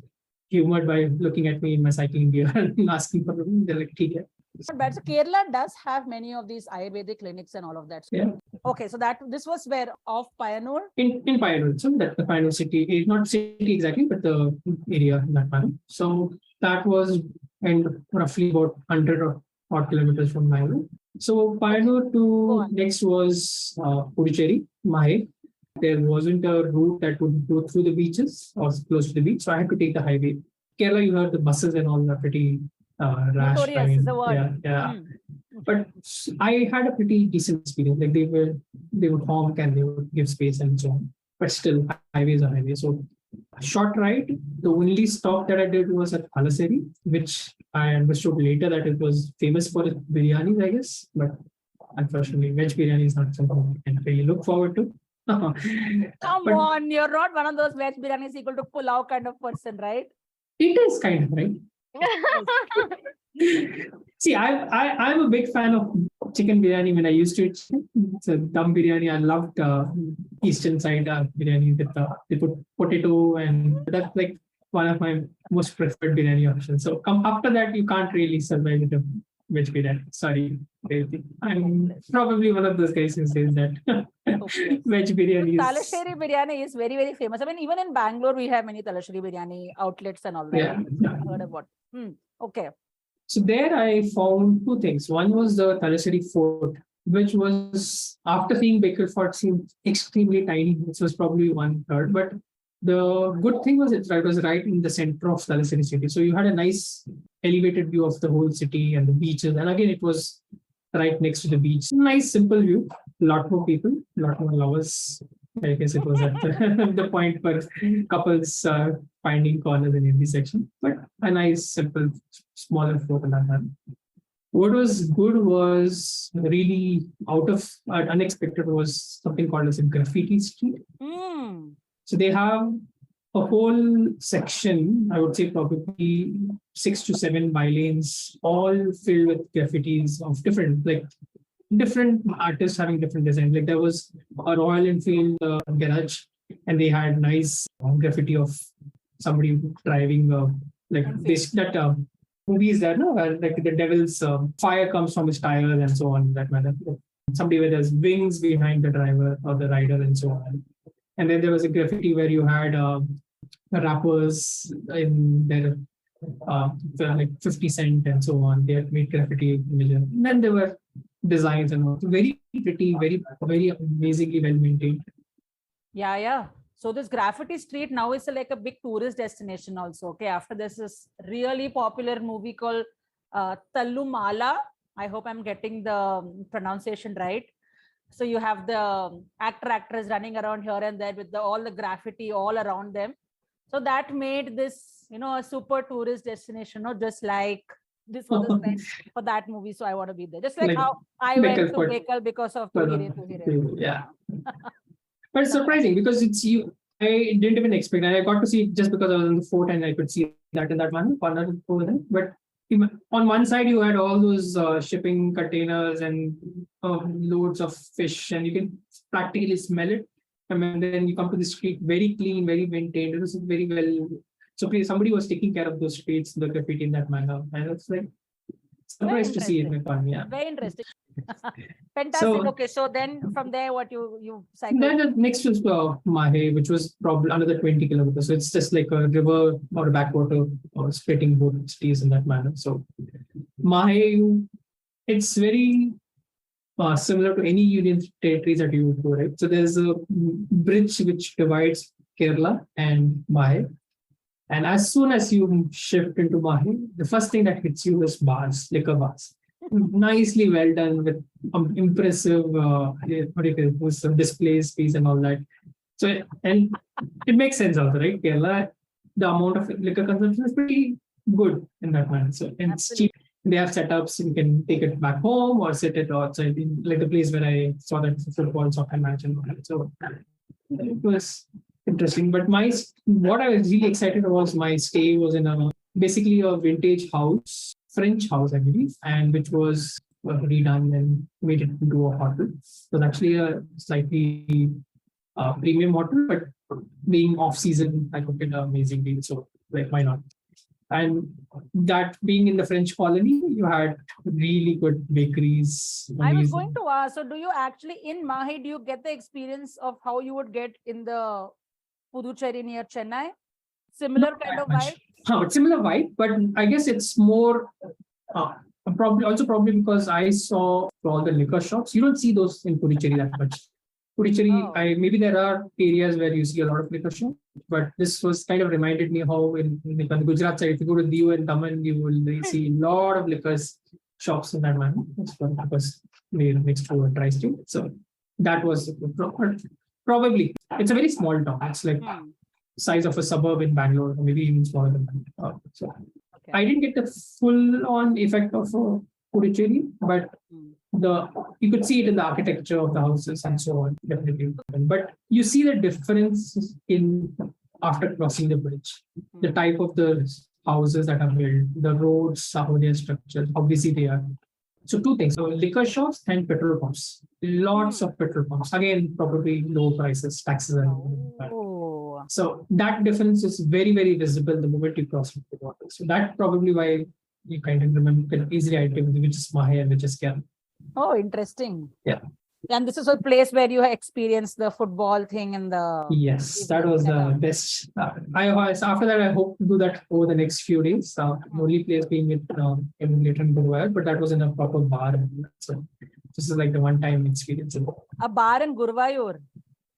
humored by looking at me in my cycling gear and asking for a room. They're like, "Okay." Not bad. So Kerala does have many of these Ayurvedic clinics and all of that. Yeah. Okay, so this was where off Pioneer? In Pioneer, so that the Pioneer city is not city exactly, but the area in that Pioneer. So that was roughly about 100 or odd kilometers from Pioneer. So Pioneer to next was Puducherry, Mahe. There wasn't a route that would go through the beaches or close to the beach, so I had to take the highway. Kerala, you heard the buses and all are pretty rash. Notorious is the word. Yeah. But I had a pretty decent experience. Like they would honk and they would give space and so on. But still, highways are highways. So short ride. The only stop that I did was at Thalassery, which I understood later that it was famous for its biryanis, I guess. But unfortunately, veg biryani is not something I can really look forward to. Come on, you're not one of those veg biryanis equal to pulao kind of person, right? It is kind of, right? See, I'm a big fan of chicken biryani when I used to eat chicken. It's a dum biryani. I loved eastern side biryani with they put potato, and that's like one of my most preferred biryani options. So after that, you can't really survive with a veg biryani. Sorry, I'm probably one of those guys who says that veg biryani is... Talasheri biryani is very, very famous. I mean, even in Bangalore, we have many Talasheri biryani outlets and all that. Yeah. I've heard about. Okay. So there I found two things. One was the Thalassery Fort, which was, after seeing Baker Fort, seemed extremely tiny. This was probably 1/3. But the good thing was it was right in the center of Thalassery city. So you had a nice elevated view of the whole city and the beaches. And again, it was right next to the beach. Nice, simple view. A lot more people, a lot more lovers. I guess it was at the point for couples finding corners in every section. But a nice, simple, smaller fort in that. What was good was really unexpected was something called as a graffiti street. So they have a whole section, I would say probably 6 to 7 bylanes, all filled with graffitis of different artists having different designs. Like there was a Royal Enfield garage, and they had nice graffiti of somebody driving movies there, no, where like the devil's fire comes from his tires and so on. That manner. Somebody where there's wings behind the driver or the rider and so on. And then there was a graffiti where you had rappers in their like 50 Cent and so on. They had made graffiti images. And then there were designs and all. So very pretty, very amazingly well maintained. Yeah. So this graffiti street now is like a big tourist destination also. Okay, after this is really popular movie called Tallumala. I hope I'm getting the pronunciation right. So you have the actress running around here and there with all the graffiti all around them. So that made this, a super tourist destination, just like this was the trend for that movie. So I want to be there. Just like how I went to Bekal because of Tuhire. Yeah. But it's surprising because it's you. I didn't even expect, and I got to see it just because I was in the fort and I could see that in that manner. But on one side, you had all those shipping containers and loads of fish, and you can practically smell it. And then you come to the street, very clean, very maintained. It was very well. So somebody was taking care of those streets, the graffiti in that manner, and it's like surprised to see it. Yeah. Very interesting. Fantastic. Okay, so then from there, what you cycled? Then next was Mahe, which was probably another 20 kilometers. So it's just like a river or a backwater or splitting both cities in that manner. So Mahe, it's very similar to any union territories that you would go, right? So there's a bridge which divides Kerala and Mahe. And as soon as you shift into Mahe, the first thing that hits you is bars, liquor bars. Nicely well done with impressive some display space and all that. So, and it makes sense also, right? Kerala, the amount of liquor consumption is pretty good in that manner. So, and it's cheap. They have setups, you can take it back home or sit it outside, like the place where I saw that football soccer match and all that. So it was interesting. But what I was really excited about, my stay was in basically a vintage house, French house, I believe, and which was redone and made it into a hotel. It was actually a slightly premium hotel, but being off season, I could get an amazing deal. So like, why not? And that being in the French colony, you had really good bakeries. I was going to ask, so do you actually in Mahe, do you get the experience of how you would get in the Puducherry near Chennai? Similar kind of vibe? It's similar vibe, but I guess it's more probably because I saw all the liquor shops. You don't see those in Puducherry that much. Puducherry, maybe there are areas where you see a lot of liquor shops, but this was kind of reminded me how in the Gujarat side, if you go to Diu and Daman, you will see a lot of liquor shops in that manner. Because we're next to a dry state. So that was probably, it's a very small town. It's like size of a suburb in Bangalore, or maybe even smaller than that. So I didn't get the full-on effect of Puducherry, but you could see it in the architecture of the houses and so on, definitely. But you see the difference after crossing the bridge, the type of the houses that are built, the roads, how they are structured, how busy they are. So two things: so liquor shops and petrol pumps. Lots of petrol pumps. Again, probably low prices, taxes, and so that difference is very, very visible the moment you cross the water. So that's probably why you kind of can easily identify which is Mahe and which is Kerala. Oh, interesting. Yeah. And this is a place where you experienced the football thing and the... Yes, that was the best. After that, I hope to do that over the next few days. The only place being with emulator and Guruvayur, but that was in a proper bar. So this is like the one-time experience. A bar in Guruvayur?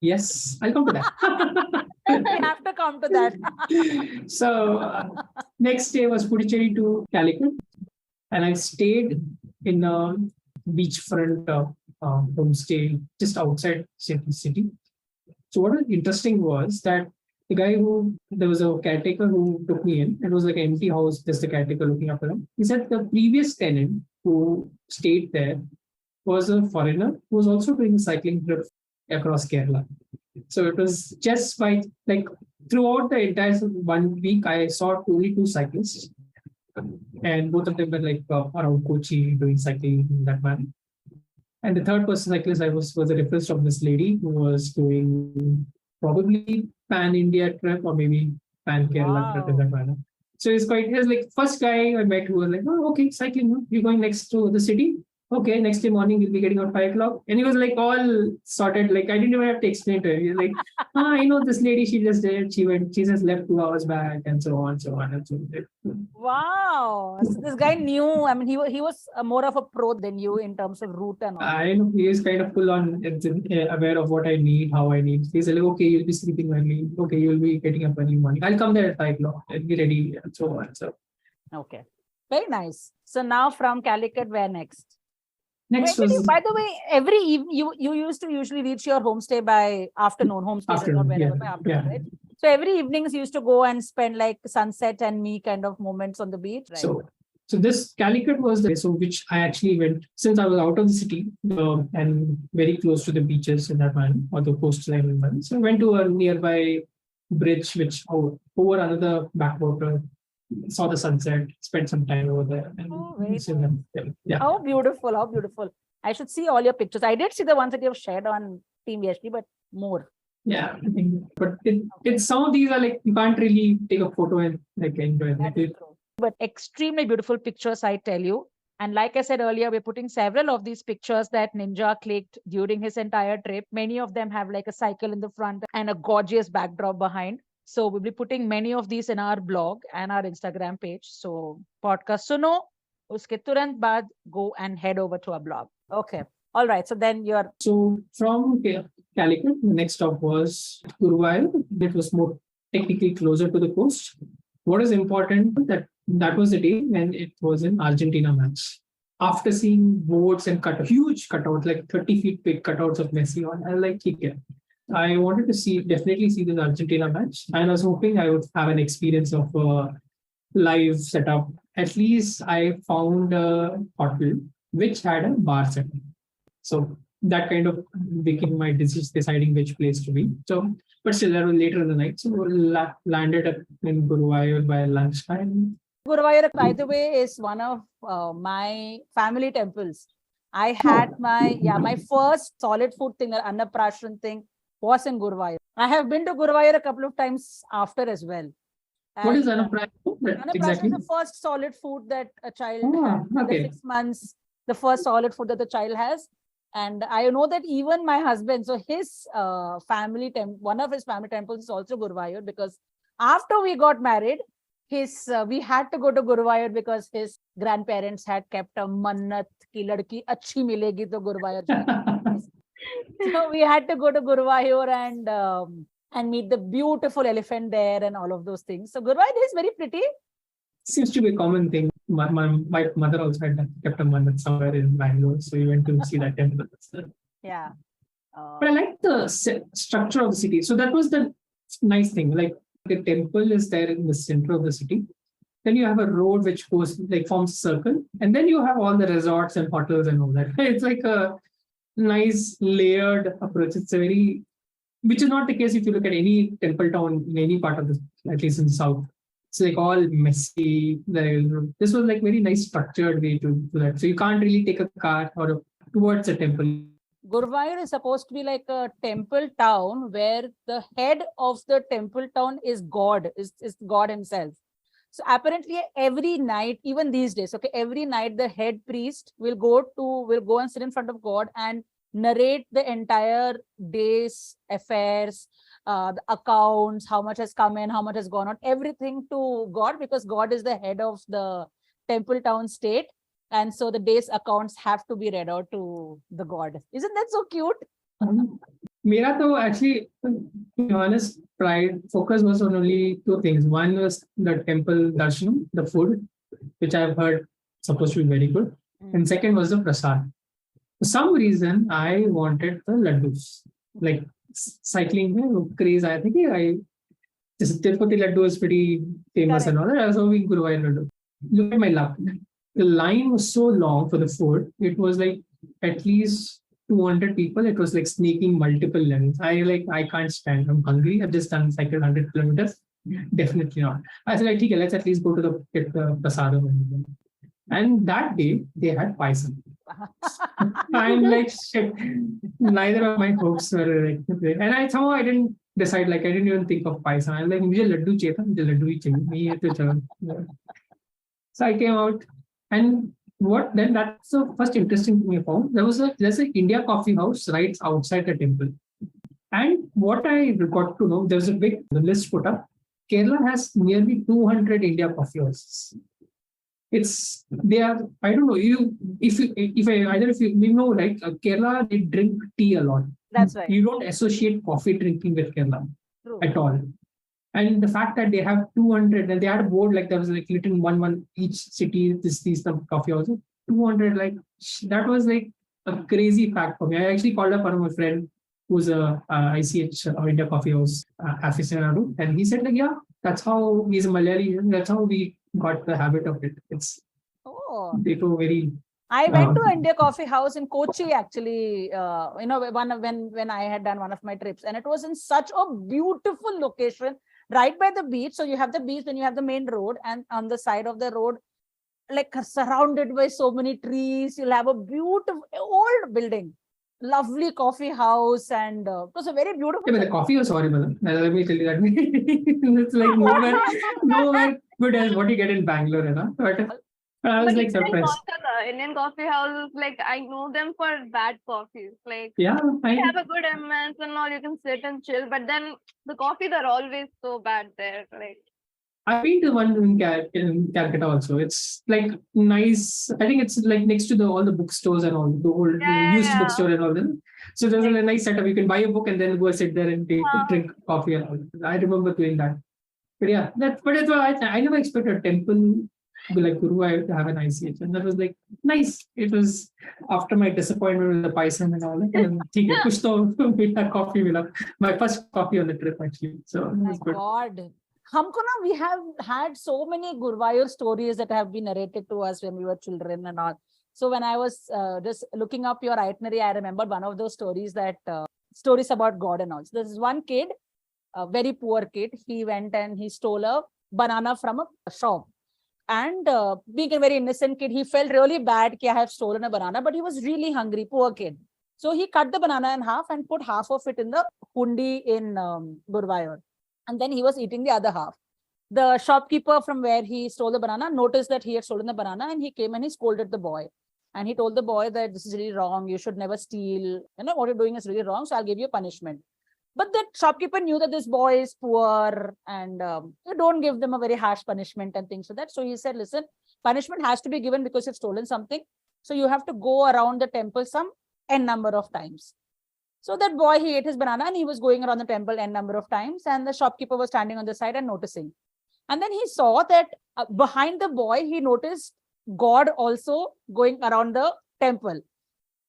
Yes, I'll come to that. We have to come to that. So next day was Puducherry to Calicut, and I stayed in a beachfront homestay just outside city. So what was interesting was that there was a caretaker who took me in. It was like an empty house, just the caretaker looking after him. He said the previous tenant who stayed there was a foreigner who was also doing a cycling trip across Kerala. So it was just by throughout the entire 1 week, I saw only 2 cyclists, and both of them were around Kochi doing cycling in that manner. And the third person cyclist I was a reference of this lady who was doing probably pan India trip or maybe pan Kerala trip in that manner. So he was like first guy I met who was like, oh, okay, cycling, no? You're going next to the city. Okay, next day morning you'll be getting out 5 o'clock. And he was like all sorted. Like I didn't even have to explain to him. He's like, I know this lady, she just did, she just left 2 hours back, and so on, so on, and so on. Wow. So this guy knew, I mean, he was more of a pro than you in terms of route and all. I know he is kind of full on aware of what I need, how I need. He's like, okay, you'll be sleeping early. Okay, you'll be getting up early morning. I'll come there at 5 o'clock. I'll be ready, and so on. So Okay. Very nice. So now from Calicut, where next? next Where did was by the way, every evening you used to usually reach your homestay by afternoon, homestay or afternoon. wherever Yeah, by afternoon, yeah. right? So every evenings you used to go and spend like sunset and me kind of moments on the beach, right? So this Calicut was the so which I actually went since I was out of the city and very close to the beaches in that one or the coastline in one. So I went to a nearby bridge which over another backwater, saw the sunset, spent some time over there. And Oh, very so then, yeah. How beautiful, how beautiful. I should see all your pictures. I did see the ones that you have shared on Team VHP, but more. Yeah, I think, but it's some of these are like you can't really take a photo and like enjoy That it. is true. But extremely beautiful pictures, I tell you. And like I said earlier, we're putting several of these pictures that Ninja clicked during his entire trip. Many of them have like a cycle in the front and a gorgeous backdrop behind. So we'll be putting many of these in our blog and our Instagram page. So podcast suno, uske turant baad go and head over to our blog. Okay. All right. So then you're So from Calicut, the next stop was Guruvayur. It was more technically closer to the coast. What is important that was the day when it was an Argentina match. After seeing boats and huge cutouts, like 30 feet big cutouts of Messi on, I was like, okay. I wanted to definitely see this Argentina match. And I was hoping I would have an experience of a live setup. At least I found a hotel which had a bar setup. So that kind of became my decision, deciding which place to be. So, but still, that was later in the night. So landed up in Guruvayur by lunchtime. Guruvayur, by the way, is one of my family temples. I had my first solid food thing, or Annaprashan thing, was in Guruvayur. I have been to Guruvayur a couple of times after as well. What is And, Annaprashan? Annaprashan Exactly. is the first solid food that a child Ah, has. okay. 6 months, the first solid food that the child has. And I know that even my husband, so his one of his family temples is also Guruvayur, because after we got married, we had to go to Guruvayur because his grandparents had kept a mannat ki ladki achhi milegi to Guruvayur. So we had to go to Guruvayur and meet the beautiful elephant there and all of those things. So Guruvayur is very pretty. Seems to be a common thing. My mother also had kept a mandat somewhere in Bangalore, so we went to see that temple. Yeah. But I like the structure of the city. So that was the nice thing. Like the temple is there in the center of the city. Then you have a road which goes like forms a circle, and then you have all the resorts and hotels and all that. It's like a nice layered approach. It's which is not the case if you look at any temple town in any part of at least in the south. It's like all messy. This was like very nice structured way to do that. So you can't really take a car or towards a temple. Guruvayur is supposed to be like a temple town where the head of the temple town is God, is God himself. So apparently every night, even these days, okay, every night the head priest will go and sit in front of God and narrate the entire day's affairs, the accounts, how much has come in, how much has gone out, everything to God, because God is the head of the temple town state. And so the day's accounts have to be read out to the God. Isn't that so cute? Mera to actually, to be honest, focus was on only two things. One was the temple darshanam, the food, which I've heard supposed to be very good. And second was the prasad. For some reason, I wanted the laddus. Like cycling craze, I think this Tirupati laddu is pretty famous. Correct. And all that. I was hoping Guruvayur laddu. Look at my luck. The line was so long for the food. It was like at least 200 people. It was like sneaking multiple lanes. I can't stand. I'm hungry. I've just cycled 100 kilometers. Definitely not. I said, okay, let's at least go to get the prasadam. And that day they had paisam. I'm like, shit. Neither of my hopes were like, and I didn't decide, like, I didn't even think of paisa. I was like, mujhe laddu chahiye tha, mujhe laddu hi chahiye. Nahi hai to chalo. So I came out, and what then? That's the first interesting thing I found. There's an India coffee house right outside the temple. And what I got to know, there's a big list put up. Kerala has nearly 200 India coffee houses. They are, I don't know, you know, like Kerala, they drink tea a lot. That's right. You don't associate coffee drinking with Kerala True. at all. And the fact that they have 200, and they had a board, like there was like written one each city, these coffee houses, 200, like that was like a crazy fact for me. I actually called up one of my friend who's a ICH India Coffee House aficionado, and he said like, yeah, that's how, he's a Malayali, that's how we got the habit of it. They were very. I went to India Coffee House in Kochi actually, when I had done one of my trips, and it was in such a beautiful location, right by the beach. So you have the beach, then you have the main road, and on the side of the road, like surrounded by so many trees, you'll have a beautiful old building, lovely coffee house, and it was a very beautiful. Yeah, but the coffee was horrible. Let me tell you that. It's like nowhere good as what you get in Bangalore, you know. But I was like surprised. Indian coffee houses, like I know them for bad coffees. Like yeah, they have a good ambience and all, you can sit and chill, but then the coffees are always so bad there. Like I've been to one in Calcutta also. It's like nice. I think it's like next to all the bookstores and all, the old used bookstore and all that. So there's a nice setup. You can buy a book and then go sit there and drink coffee and all. I remember doing that. But yeah, I never expected a temple be like Guru. I have an ICH, and that was like nice. It was after my disappointment with the Python and all that. And coffee, my first coffee on the trip actually. So it was good. God. We have had so many Guruvayur stories that have been narrated to us when we were children and all. So when I was just looking up your itinerary, I remembered one of those stories stories about God and all. So this is one kid, a very poor kid. He went and he stole a banana from a shop. And being a very innocent kid, he felt really bad that I have stolen a banana, but he was really hungry, poor kid. So he cut the banana in half and put half of it in the hundi in Guruvayur. And then he was eating the other half. The shopkeeper from where he stole the banana noticed that he had stolen the banana, and he came and he scolded the boy. And he told the boy that this is really wrong. You should never steal. What you're doing is really wrong. So I'll give you a punishment. But the shopkeeper knew that this boy is poor, and you don't give them a very harsh punishment and things like that. So he said, listen, punishment has to be given because you've stolen something. So you have to go around the temple some n number of times. So that boy, he ate his banana and he was going around the temple n number of times, and the shopkeeper was standing on the side and noticing. And then he saw that behind the boy, he noticed God also going around the temple.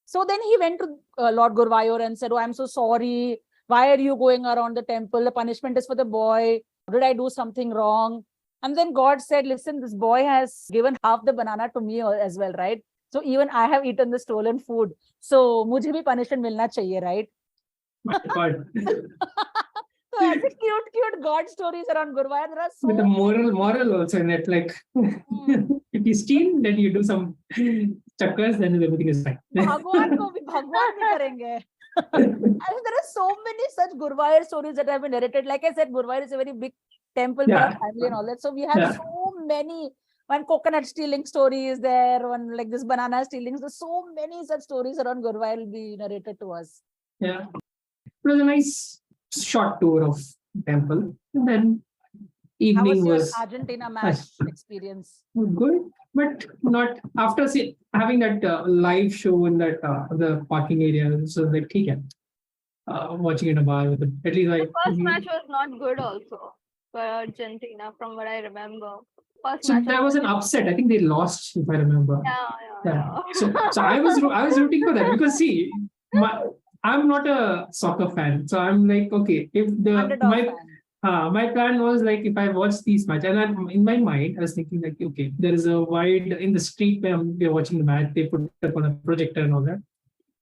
So then he went to Lord Guruvayur and said, oh, I'm so sorry. Why are you going around the temple? The punishment is for the boy. Did I do something wrong? And then God said, listen, this boy has given half the banana to me as well, right? So even I have eaten the stolen food. So mujhe bhi punishment milna chahiye, right? My God. So I think cute God stories around Guruvayur. There are so with a moral also in it. Like if you steal, then you do some chakkars, then everything is fine. Bhagwan ko bhi karenge. I mean, there are so many such Guruvayur stories that have been narrated. Like I said, Guruvayur is a very big temple for our family and all that. So we have so many. One coconut stealing story is there. One like this banana stealing. There's so many such stories around Guruvayur will be narrated to us. Yeah, it was a nice short tour of temple, and then evening How was was your Argentina match experience? good, but not after having that live show in that the parking area. So like, okay, watching in a bar with at least like. The first match was not good also for Argentina, from what I remember. So there was an upset. I think they lost, if I remember. Yeah. So I was rooting for that because see, I'm not a soccer fan, so I'm like, okay, if my plan was like, if I watch these matches, and in my mind I was thinking like, okay, there is a wide in the street where we're watching the match. They put it on a projector and all that,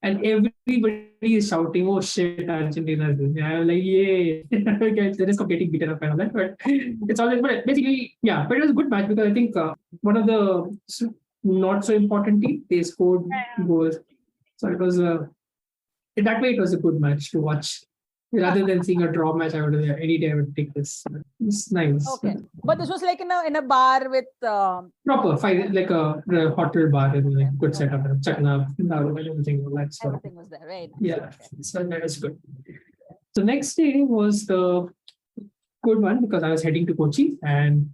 and everybody is shouting, "Oh shit, Argentina is doing!" I'm like, yay! The risk of getting beaten up and all that, but it's always. But basically, yeah. But it was a good match because I think one of the not so important team, they scored goals, so it was that way it was a good match to watch. Rather than seeing a draw match, I would any day I would take this. It's nice. Okay, but this was like in a bar with Proper, like a hotel bar and like good setup, chakna, everything like so. everything was there, right? Yeah, so that was good. So next day was the good one because I was heading to Kochi, and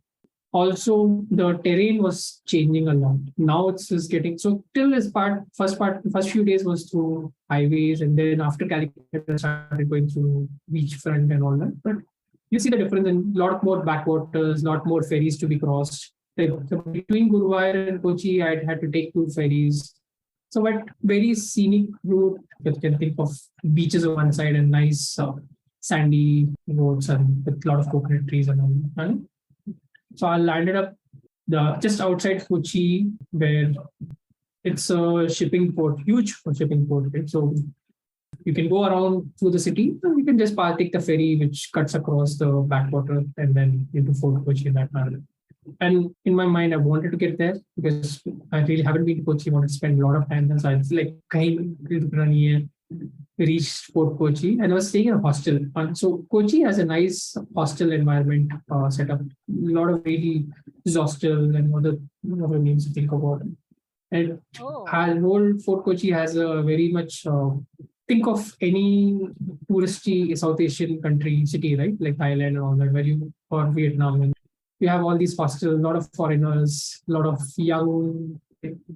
also the terrain was changing a lot. Now it's just getting so till this first few days was through highways, and then after Calicut I started going through beachfront and all that. But you see the difference in a lot more backwaters, lot more ferries to be crossed. Like, so between Guruvayur and Kochi, I had to take 2 ferries. So, but very scenic route. You can think of beaches on one side and nice sandy roads and with a lot of coconut trees and all. Right? So I landed up just outside Kochi, where it's a shipping port, huge shipping port. Right? So you can go around through the city, or you can just take the ferry, which cuts across the backwater and then into Fort Kochi in that manner. And in my mind, I wanted to get there because I really haven't been to Kochi. I want to spend a lot of time there. So I was like, reached Fort Kochi, and I was staying in a hostel. And so Kochi has a nice hostel environment set up. A lot of really hostel and other names to think about. And whole Fort Kochi has a very much think of any touristy South Asian country city, right? Like Thailand and all that, where you or Vietnam, and you have all these hostels, a lot of foreigners, a lot of young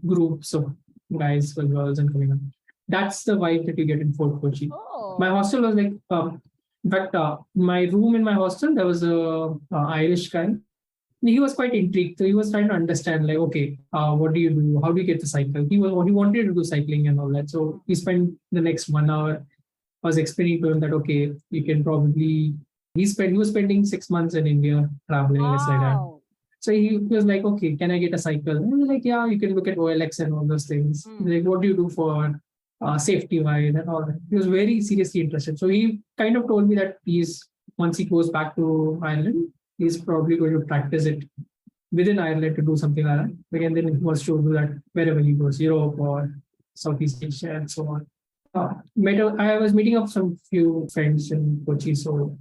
groups of guys and girls and coming on. That's the vibe that you get in Fort Kochi. My hostel was like, in fact, my room in my hostel, there was a Irish guy. He was quite intrigued. So he was trying to understand, like, okay, what do you do? How do you get the cycle? He wanted to do cycling and all that. So we spent the next 1 hour. I was explaining to him that, okay, you can probably, he was spending 6 months in India traveling, like that. So he was like, okay, can I get a cycle? And I was like, yeah, you can look at OLX and all those things. Like, what do you do for safety wise and all that? He was very seriously interested. So he kind of told me that once he goes back to Ireland, he's probably going to practice it within Ireland to do something like that. Again, then he wants to do that wherever he goes, Europe or Southeast Asia and so on. I was meeting up some few friends in Kochi, so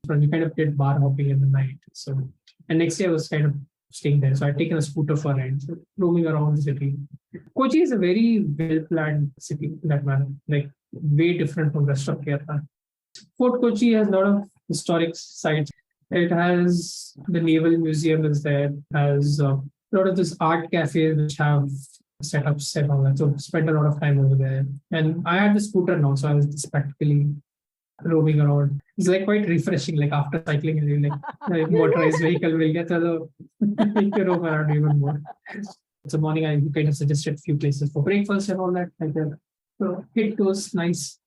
we kind of did bar hopping in the night. So, and next day I was kind of staying there. So I'd taken a scooter for a ride, so roaming around the city. Kochi is a very well-planned city in that manner, like way different from the rest of Kerala. Fort Kochi has a lot of historic sites. It has the Naval Museum is there, has a lot of this art cafes which have setups and all that. So spent a lot of time over there. And I had the scooter now, so I was just practically roaming around. It's like quite refreshing, like after cycling, and like motorized vehicle will get a roam around even more. So morning I kind of suggested a few places for breakfast and all that like that. So hit those nice.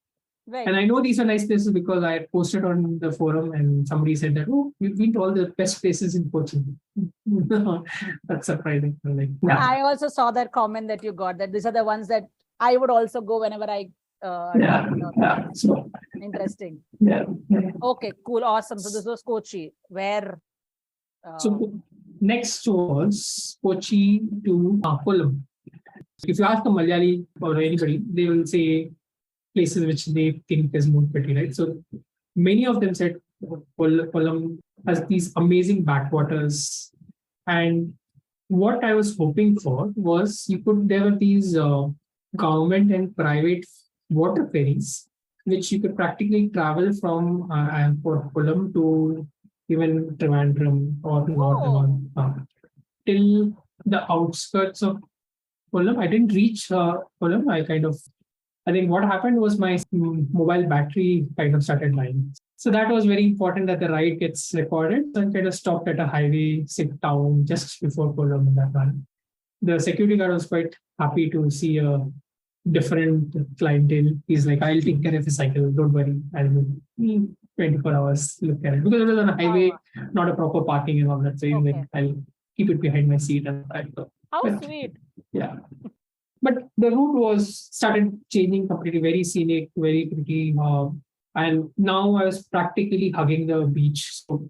Right. And I know these are nice places because I posted on the forum and somebody said that, oh, you've been to all the best places in Kochi. That's surprising. Like, yeah. I also saw that comment that you got, that these are the ones that I would also go whenever I So, interesting. Yeah. Okay, cool, awesome. So this was Kochi, where so next was Kochi to Kollam. If you ask a Malayali or anybody, they will say places which they think is more pretty, right? So many of them said Kollam has these amazing backwaters. And what I was hoping for was there were these government and private water ferries, which you could practically travel from Kollam to even Trivandrum or till the outskirts of Kollam. I didn't reach Kollam. I think what happened was my mobile battery kind of started dying. So that was very important that the ride gets recorded. So I kind of stopped at a highway, sit down just before Kollam in that one. The security guard was quite happy to see a different clientele. He's like, I'll take care of the cycle, don't worry. I'll 24 hours look at it. Because it was on a highway, not a proper parking and all that. So he's like, I'll keep it behind my seat. And how sweet. Yeah. But the route started changing completely, very scenic, very pretty. And now I was practically hugging the beach. So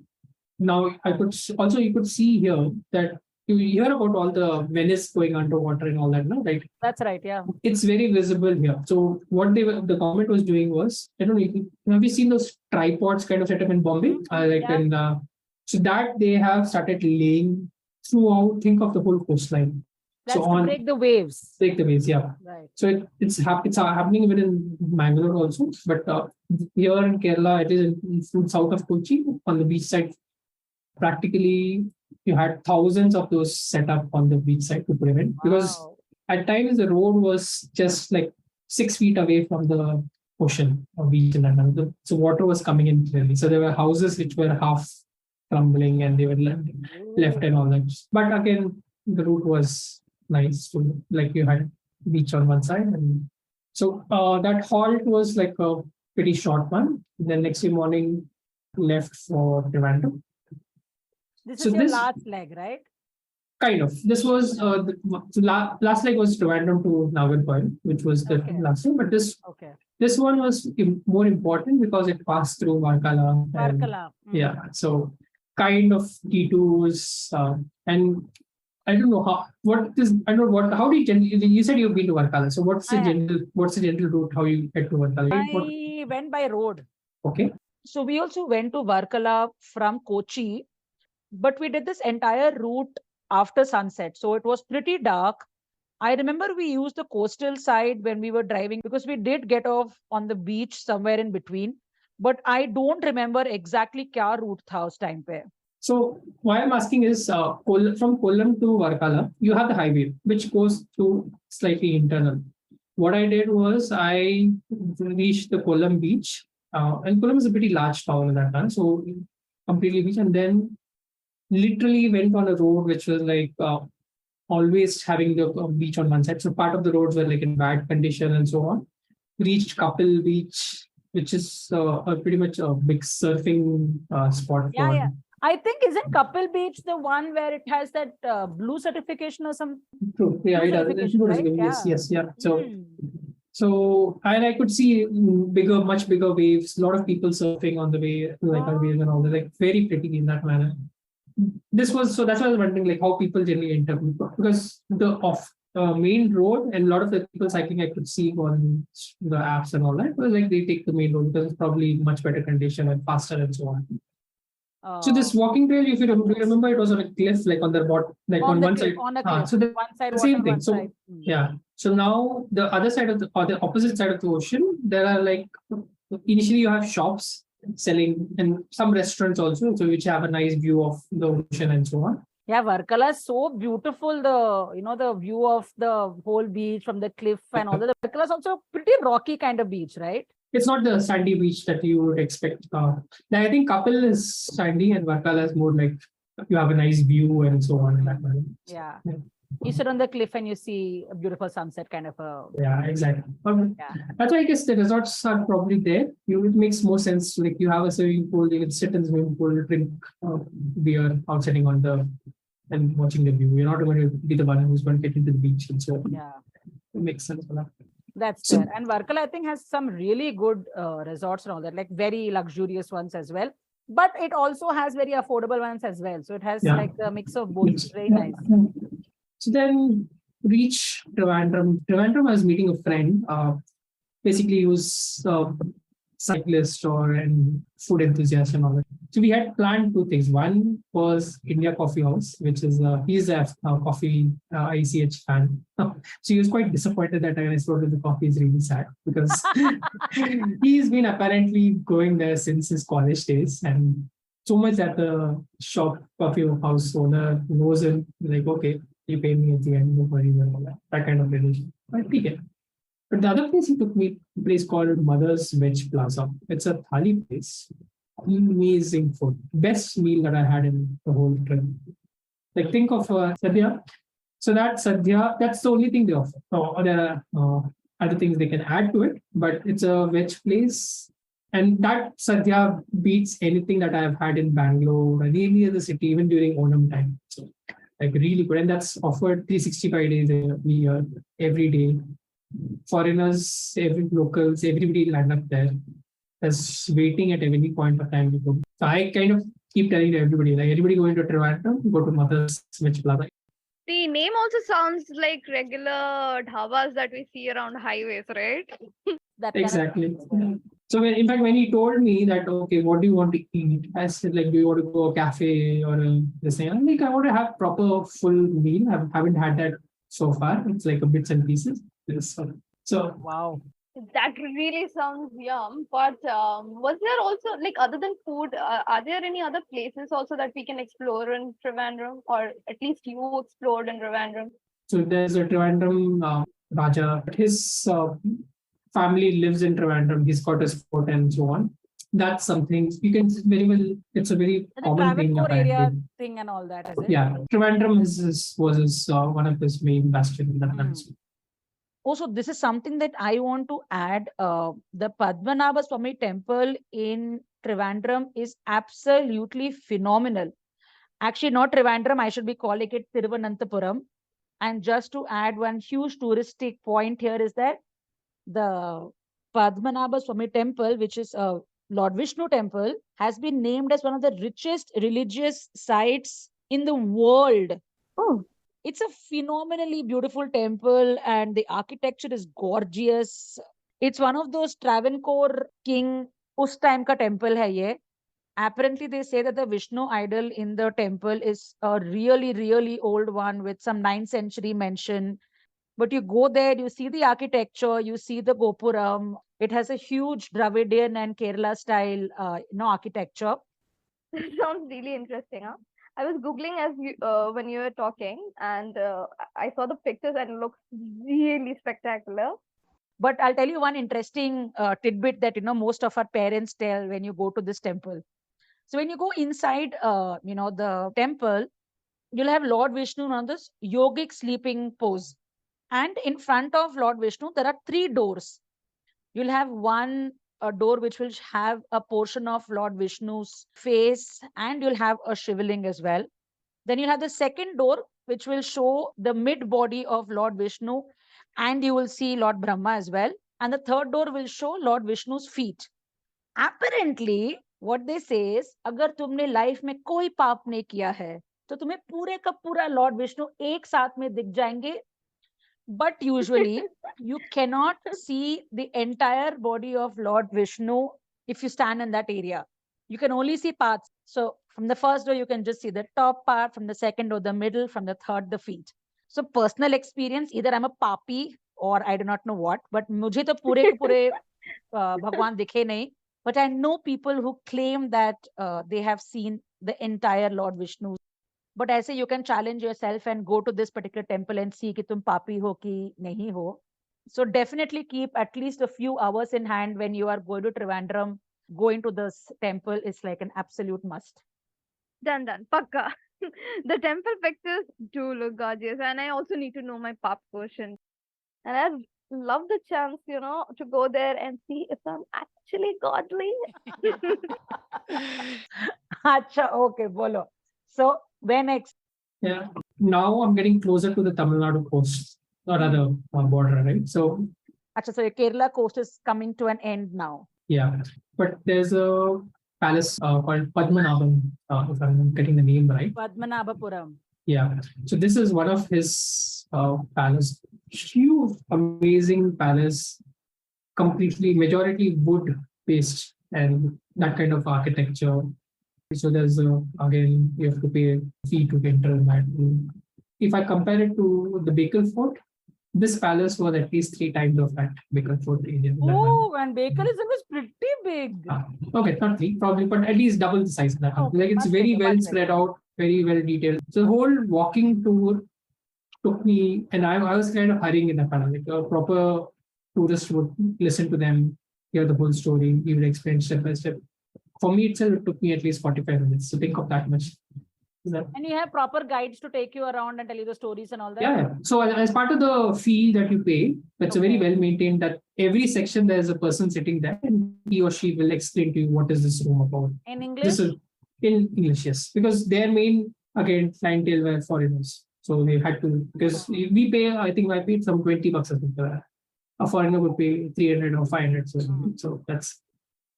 now you could see here that you hear about all the Venice going underwater and all that, no? Right? That's right. Yeah. It's very visible here. So what the government was doing was, I don't know, have you seen those tripods kind of set up in Bombay? So that they have started laying throughout, think of the whole coastline. That's So to on break the waves. break the waves, yeah. Right. So it's happening even in Mangalore also, but here in Kerala, it is in south of Kochi on the beach side. Practically, you had thousands of those set up on the beach side to prevent, because Wow. at times the road was just like 6 feet away from the ocean or beach in that manner. So water was coming in clearly. So there were houses which were half crumbling and they were left and all that. But again, the route was nice. So like you had beach on one side, and so that halt was like a pretty short one. Then next day morning, left for Trivandrum. This So is your this- last leg, right? Kind of. This was last leg was Trivandrum to Nagarcoil, which was the Okay. last one. But Okay. this one was more important because it passed through Varkala. and- Varkala. Yeah. So kind of detours, and I don't know how. What is I don't know what. How do you generally? You said you've been to Varkala. So what's the I have. general route? How you get to Varkala? I went by road. Okay. So we also went to Varkala from Kochi, but we did this entire route after sunset. So it was pretty dark. I remember we used the coastal side when we were driving, because we did get off on the beach somewhere in between. But I don't remember exactly kya route tha us time pe. So why I'm asking is from Kollam to Varkala, you have the highway which goes through slightly internal. What I did was I reached the Kollam beach, and Kollam is a pretty large town in that time, so completely beach, and then literally went on a road which was like always having the beach on one side. So part of the roads were like in bad condition and so on. Reached Couple Beach, which is pretty much a big surfing spot. Yeah, for yeah. I think isn't Couple Beach the one where it has that blue certification or some? True. Yeah, it does. Certification, right? Yes, Yeah. yes, yeah. So, Hmm. so I could see much bigger waves. A lot of people surfing on the way, like on waves and all that. Like very pretty in that manner. This was so. That's why I was wondering, like how people generally enter, because the main road and a lot of the people cycling I could see on the apps and all that was like they take the main road because it's probably much better condition and faster and so on. So this walking trail, if you remember, it was on a cliff, like on the bottom, like on the one cliff, side. on a Ah, cliff. so the One side same water, thing. one So side. yeah. So now the other side of or the opposite side of the ocean, there are like initially you have shops selling and some restaurants also, so which have a nice view of the ocean and so on. Yeah, Varkala is so beautiful. The view of the whole beach from the cliff and all that. Varkala is also pretty rocky kind of beach, right? It's not the sandy beach that you would expect. I think Couple is sandy and Varkala is more like you have a nice view and so on. And that manner. Yeah. Yeah. You sit on the cliff and you see a beautiful sunset kind of a. Yeah, exactly. Okay. Yeah. That's why I guess the resorts are probably there. It makes more sense. Like you have a swimming pool, you can sit in the swimming pool, drink beer, out sitting on the and watching the view. You're not going to be the one who's going to get into the beach and so on. Yeah. It makes sense for that. That's So- there. And Varkala, I think, has some really good resorts and all that, like very luxurious ones as well. But it also has very affordable ones as well. So it has Yeah. like a mix of both. It's very Yeah. nice. So then reach Trivandrum. Trivandrum, I was meeting a friend. Basically, he was a cyclist or an food enthusiast and all that. So we had planned two things. One was India Coffee House, which is he's a coffee ICH fan. So he was quite disappointed that I told him the coffee is really sad because he's been apparently going there since his college days, and so much that the shop coffee house owner knows him, like, okay, you pay me at the end, no worries and all that kind of relation. But okay. But the other place he took me, a place called Mother's Veg Plaza. It's a thali place. Amazing food. Best meal that I had in the whole trip. Like think of Sadhya. So that Sadhya, that's the only thing they offer. There are other things they can add to it, but it's a veg place. And that Sadhya beats anything that I've had in Bangalore or any other city, even during Onam time. So like really good. And that's offered 365 days a year, every day. Foreigners, locals, everybody land up there. That's waiting at any point of time to go. So I kind of keep telling everybody, like everybody going to Trivandrum, go to Mother's Veg Plaza. The name also sounds like regular dhabas that we see around highways, right? That kind of- Exactly. Yeah. So in fact, when he told me that, okay, what do you want to eat? I said, like, do you want to go to a cafe or this thing? I'm like, I want to have proper full meal. I haven't had that so far. It's like a bits and pieces. So Wow. That really sounds yum. But was there also, like, other than food, are there any other places also that we can explore in Trivandrum, or at least you explored in Trivandrum? So there's a Trivandrum Raja. His family lives in Trivandrum. He's got his fort and so on. That's something you can very well. It's a very The common thing. Travancore area apparently. thing and all that, is it? Yeah, Trivandrum was one of his main bastions in that country. Also, this is something that I want to add. The Padmanabha Swami temple in Trivandrum is absolutely phenomenal. Actually, not Trivandrum, I should be calling it Thiruvananthapuram. And just to add one huge touristic point here is that the Padmanabha Swami temple, which is a Lord Vishnu temple, has been named as one of the richest religious sites in the world. Oh, It's a phenomenally beautiful temple and the architecture is gorgeous. It's one of those Travancore king us time ka temple hai ye. Apparently they say that the Vishnu idol in the temple is a really, really old one with some 9th century mention. But you go there, you see the architecture, you see the Gopuram. It has a huge Dravidian and Kerala style architecture. that sounds really interesting. Huh? I was googling as you when you were talking, and I saw the pictures and it looks really spectacular. But I'll tell you one interesting tidbit that most of our parents tell when you go to this temple. So when you go inside, the temple, you'll have Lord Vishnu on this yogic sleeping pose, and in front of Lord Vishnu there are 3 doors. You'll have one door which will have a portion of Lord Vishnu's face, and you'll have a shivling as well. Then you'll have the second door which will show the mid body of Lord Vishnu, and you will see Lord Brahma as well. And the third door will show Lord Vishnu's feet. Apparently, what they say is, अगर तुमने life में कोई पाप नहीं किया है, तो तुम्हें पूरे का पूरा लॉर्ड विष्णु एक साथ में दिख जाएंगे. But usually, you cannot see the entire body of Lord Vishnu if you stand in that area. You can only see parts. So from the first door, you can just see the top part, from the second door, the middle, from the third, the feet. So personal experience, either I'm a papi or I do not know what, but मुझे तो पूरे के पूरे भगवान दिखे नहीं. But I know people who claim that they have seen the entire Lord Vishnu. But I say you can challenge yourself and go to this particular temple and see कि तुम पापी हो कि नहीं हो. So definitely keep at least a few hours in hand when you are going to Trivandrum. Going to this temple is like an absolute must. Done, pakka. The temple pictures do look gorgeous, and I also need to know my pop quotient. And I love the chance, to go there and see if I'm actually godly. Acha, okay, bolo. So where next? Yeah. Now I'm getting closer to the Tamil Nadu coast or rather border, right? So Acha, so your Kerala coast is coming to an end now. yeah, but there's a palace called Padmanabhan, if I'm getting the name right. Padmanabhapuram. Yeah. So this is one of his palace, huge, amazing palace, completely majority wood based and that kind of architecture. So there's again you have to pay a fee to enter that. If I compare it to the Bakel Fort, this palace was at least 3 times of that Bakel Fort area. Oh, and Bakerism is pretty big. Okay, not 3, probably, but at least double the size of that. Okay, Like it's much very bigger, well much spread out, very well detailed. So the whole walking tour took me, and I was kind of hurrying in that panel. Like a proper tourist would listen to them, hear the whole story, he would explain step by step. For me itself, it took me at least 45 minutes to think of that much. And you have proper guides to take you around and tell you the stories and all that? Yeah. So as part of the fee that you pay, that's a very well maintained that every section there's a person sitting there and he or she will explain to you what is this room about. In English? This is in English, yes. Because their main, again, clientele were foreigners. So they had to, because we pay, I think I paid some $20 or something for that. A foreigner would pay 300 or 500. So that's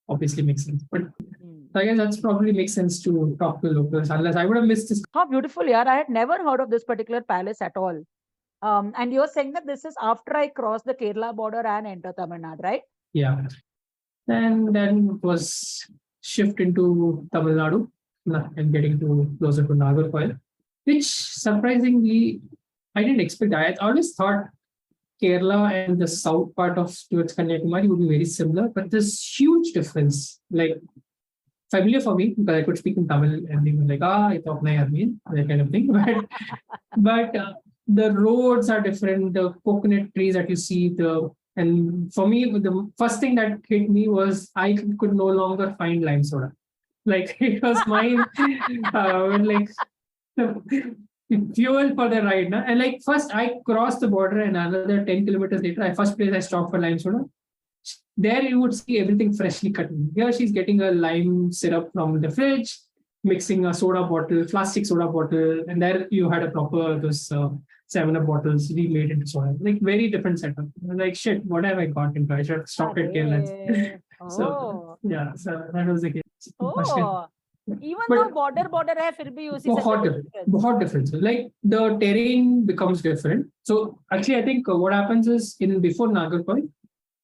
obviously makes sense. But I guess that's probably makes sense to talk to locals, unless I would have missed this. How beautiful, yeah. I had never heard of this particular palace at all. And you're saying that this is after I cross the Kerala border and enter Tamil Nadu, right? Yeah. And then it was shift into Tamil Nadu and getting to closer to Nagarkoil, which surprisingly I didn't expect. I always thought Kerala and the south part of towards Kanyakumari would be very similar, but there's huge difference. Like familiar for me because I could speak in Tamil and they were like, I talk Nayarmin, that kind of thing. But the roads are different, the coconut trees that you see, and for me, the first thing that hit me was I could no longer find lime soda. Like it was mine, like fuel for the ride. And like first I crossed the border and another 10 kilometers later, first place I stopped for lime soda. There you would see everything freshly cut. Here she's getting a lime syrup from the fridge, mixing a soda bottle, plastic soda bottle, and there you had a proper those 7-Up bottles remade into soda. Like very different setup. Like shit, what have I got into? I should have stopped at Kerala. So yeah, so that was the case. Oh, even though border hai, fir bhi you see such a big difference. बहुत difference. Like the terrain becomes different. So actually, I think what happens is before Nagarkoil,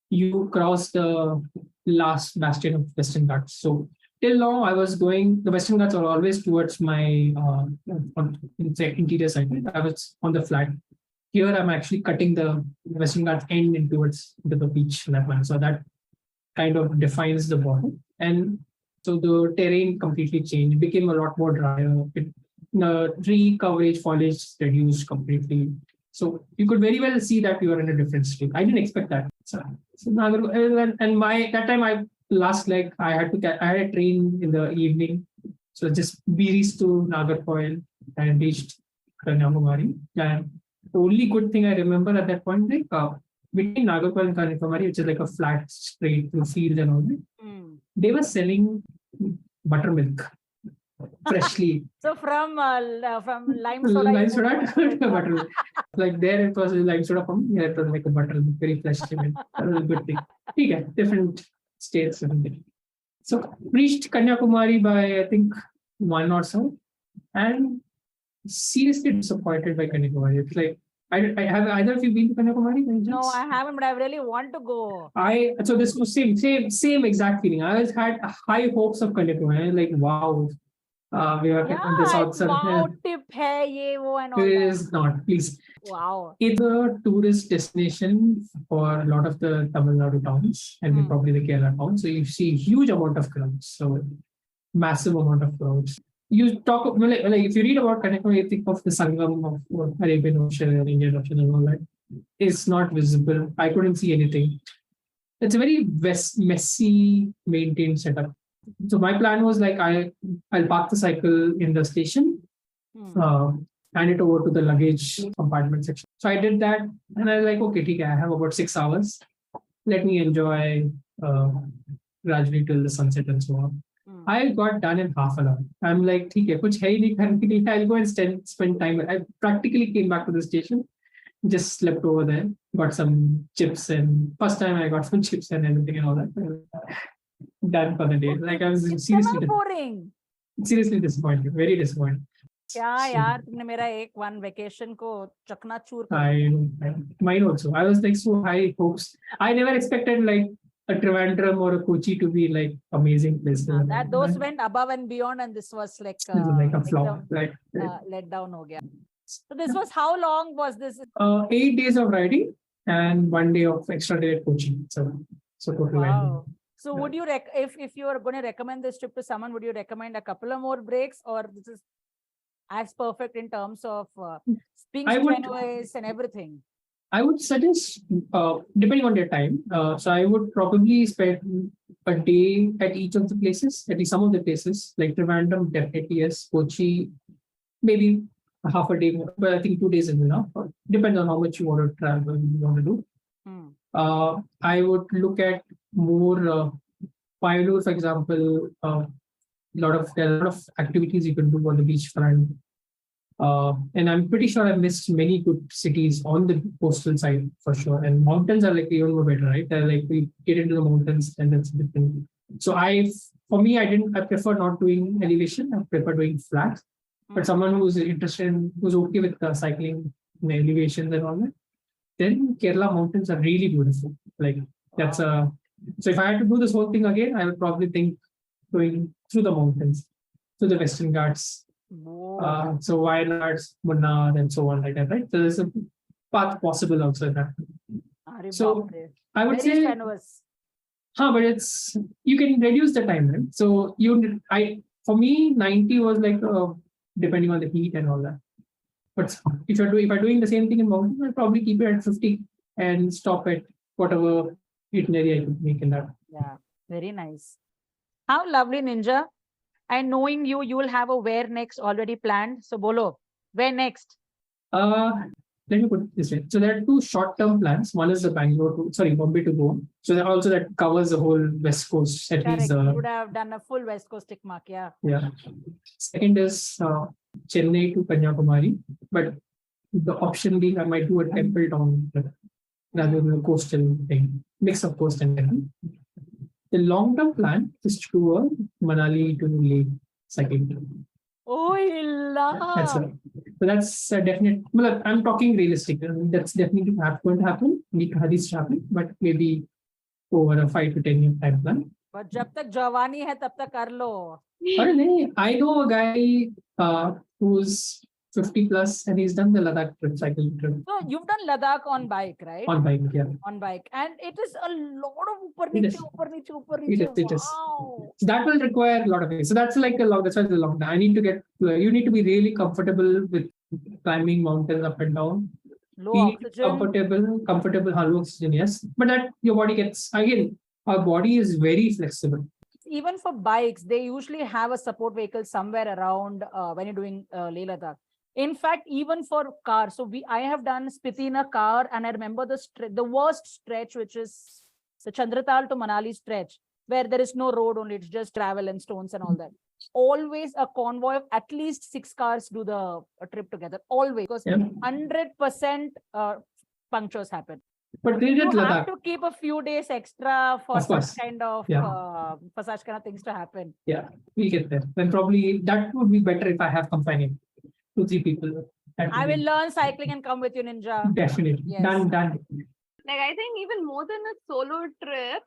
you cross the last bastion of Western Ghats. So till now, I was going. The Western Ghats are always towards my interior side. I was on the flat. Here, I'm actually cutting the Western Ghats end in towards the beach. So that kind of defines the border. And so the terrain completely changed. It became a lot more drier. The tree coverage, foliage reduced completely. So you could very well see that you are in a different state. I didn't expect that. So and that time last leg I had a train in the evening. So just reached to Nagarkoil and reached Kanyakumari. And the only good thing I remember at that point, like between Nagarkoil and Kanyakumari, which is like a flat straight through field and all that, they were selling buttermilk freshly. So from lime soda. Lime soda to buttermilk. Like there it was lime soda from here it was like a buttermilk, very freshly made. That was a good thing. Okay, different states. So reached Kanyakumari by I think 1 or so, and seriously disappointed by Kanyakumari. It's like I have either of you been to Kanyakumari? No, I haven't, but I really want to go. So this was same exact feeling. I always had high hopes of Kanyakumari. Like wow, we are on the south side. Wow, tip hai ye wo and all. It is not, please. Wow. It's a tourist destination for a lot of the Tamil Nadu towns and probably the Kerala towns. So you see huge amount of crowds. So massive amount of crowds. You talk like if you read about Kanyakumari, you think of the Sangam of Arabian Ocean and Indian Ocean and all that. It's not visible. I couldn't see anything. It's a very messy, maintained setup. So my plan was like I'll park the cycle in the station, hand it over to the luggage compartment section. So I did that, and I was like, okay, I have about 6 hours. Let me enjoy gradually till the sunset and so on. I got done in half an hour. I'm like, okay, kuch hai nahi karne ke liye. I'll go and spend time. I practically came back to the station, just slept over there, got some chips, and first time I got some chips and everything and all that. Done for the day. Like I was seriously disappointed, very disappointed. क्या यार तुमने मेरा one vacation को चकनाचूर कर दिया. Mine also. I was like so high hopes. I never expected like a Trivandrum or a Kochi to be like amazing places. That those went above and beyond, and this was like a flop. Like let down ho gaya. So this was how long was this? 8 days of riding and 1 day of extra day at Kochi. So total. Wow. So would you if you are going to recommend this trip to someone, would you recommend a couple of more breaks, or this is as perfect in terms of being strenuous and everything? I would suggest, depending on their time, so I would probably spend a day at each of the places, at least some of the places, like Trivandrum, definitely yes, Kochi, maybe half a day more, but I think 2 days is enough. Depends on how much you want to travel, you want to do. I would look at more Pioneer, for example. There are a lot of activities you can do on the beachfront. And I'm pretty sure I missed many good cities on the coastal side for sure. And mountains are like even more better, right? They're like we get into the mountains and that's different. So I for me, I prefer not doing elevation. I prefer doing flat. But someone who's interested in, who's okay with cycling in elevations and all that, then Kerala mountains are really beautiful. Like that's a, so if I had to do this whole thing again, I would probably think going through the mountains, through the Western Ghats, so Wayanad, Munnar, and so on like that, right? So there's a path possible also in that. So I would Very say, strenuous. but it's, you can reduce the time, right? So for me, 90 was like depending on the heat and all that. But if you're doing the same thing in mountains, I'll probably keep it at 50 and stop at whatever itinerary I could make in that. Yeah, very nice. How lovely, Ninja. And knowing you, you will have a where next already planned. So Bolo, where next? Let me put it this way. So there are two short-term plans. One is the Bombay to Goa. So that covers the whole West Coast. At Correct. least, You would have done a full West Coast tick mark, yeah. Yeah. Second is Chennai to Kanyakumari. But the option being I might do a temple town rather than a coastal thing. Mix of coast and temple. The long-term plan is to do a Manali to Leh cycling tour. So that's a definite. Well, I'm talking realistic. That's definitely going to happen. Need to have this happen, but maybe over a 5 to 10 year time plan. But jab tak jawani hai, tab tak kar lo. I know a guy who's 50 plus and he's done the Ladakh cycling trip. So you've done Ladakh on bike, right? On bike, yeah. On bike. And it is a lot of upar It niche, is. upar niche, upar It niche. is, it is. Wow. So that will require a lot of it. So that's like that's why it's a long time. You need to be really comfortable with climbing mountains up and down. Low Be oxygen. comfortable, low oxygen, yes. But that your body gets, again, our body is very flexible. Even for bikes, they usually have a support vehicle somewhere around when you're doing Leh Ladakh. In fact, even for cars, so I have done Spiti in a car, and I remember the worst stretch, which is the Chandratal to Manali stretch, where there is no road only, it's just travel and stones and all that. Always a convoy of at least 6 cars do the trip together, always, because 100% punctures happen. But they You did have Ladakh. to keep a few days extra for Of course. such kind of for such kind of things to happen. Yeah, we get there. Then probably that would be better if I have companion. 2-3 people. I will learn cycling and come with you, Ninja. Definitely. Yes. Done. Like, I think even more than a solo trip,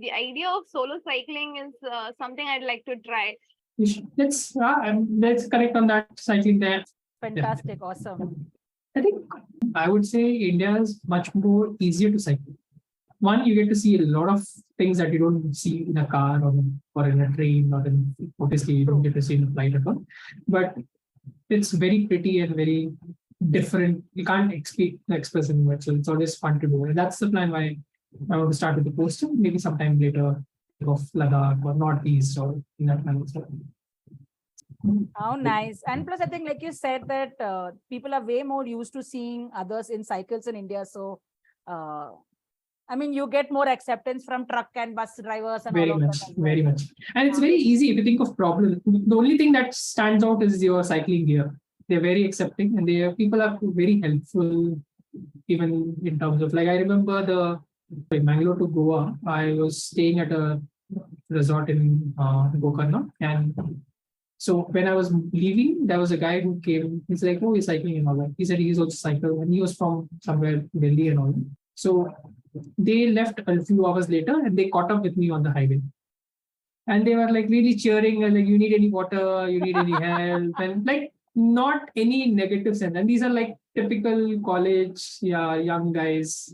the idea of solo cycling is something I'd like to try. Let's connect on that cycling there. Fantastic, awesome. I think I would say India is much more easier to cycle. One, you get to see a lot of things that you don't see in a car or in a train, or obviously you don't get to see in a flight at all. But it's very pretty and very different. You can't express it much. So it's always fun to do. And that's the plan why I want to start with the coastal, maybe sometime later of Ladakh or Northeast or in that kind of stuff. How nice. And plus, I think, like you said, that people are way more used to seeing others in cycles in India. So, I mean, you get more acceptance from truck and bus drivers and Very all much, of that. very much. And it's very easy if you think of problems. The only thing that stands out is your cycling gear. They're very accepting, and people are very helpful, even in terms of, like, I remember Bangalore to Goa, I was staying at a resort in Gokarna, and so when I was leaving, there was a guy who came. He's like, "Oh, he's cycling and all that." He said he's also cycle, and he was from somewhere Delhi and all that. So they left a few hours later, and they caught up with me on the highway, and they were like really cheering, and like, "You need any water? You need any help?" And like, not any negative sense. And these are like typical college, young guys,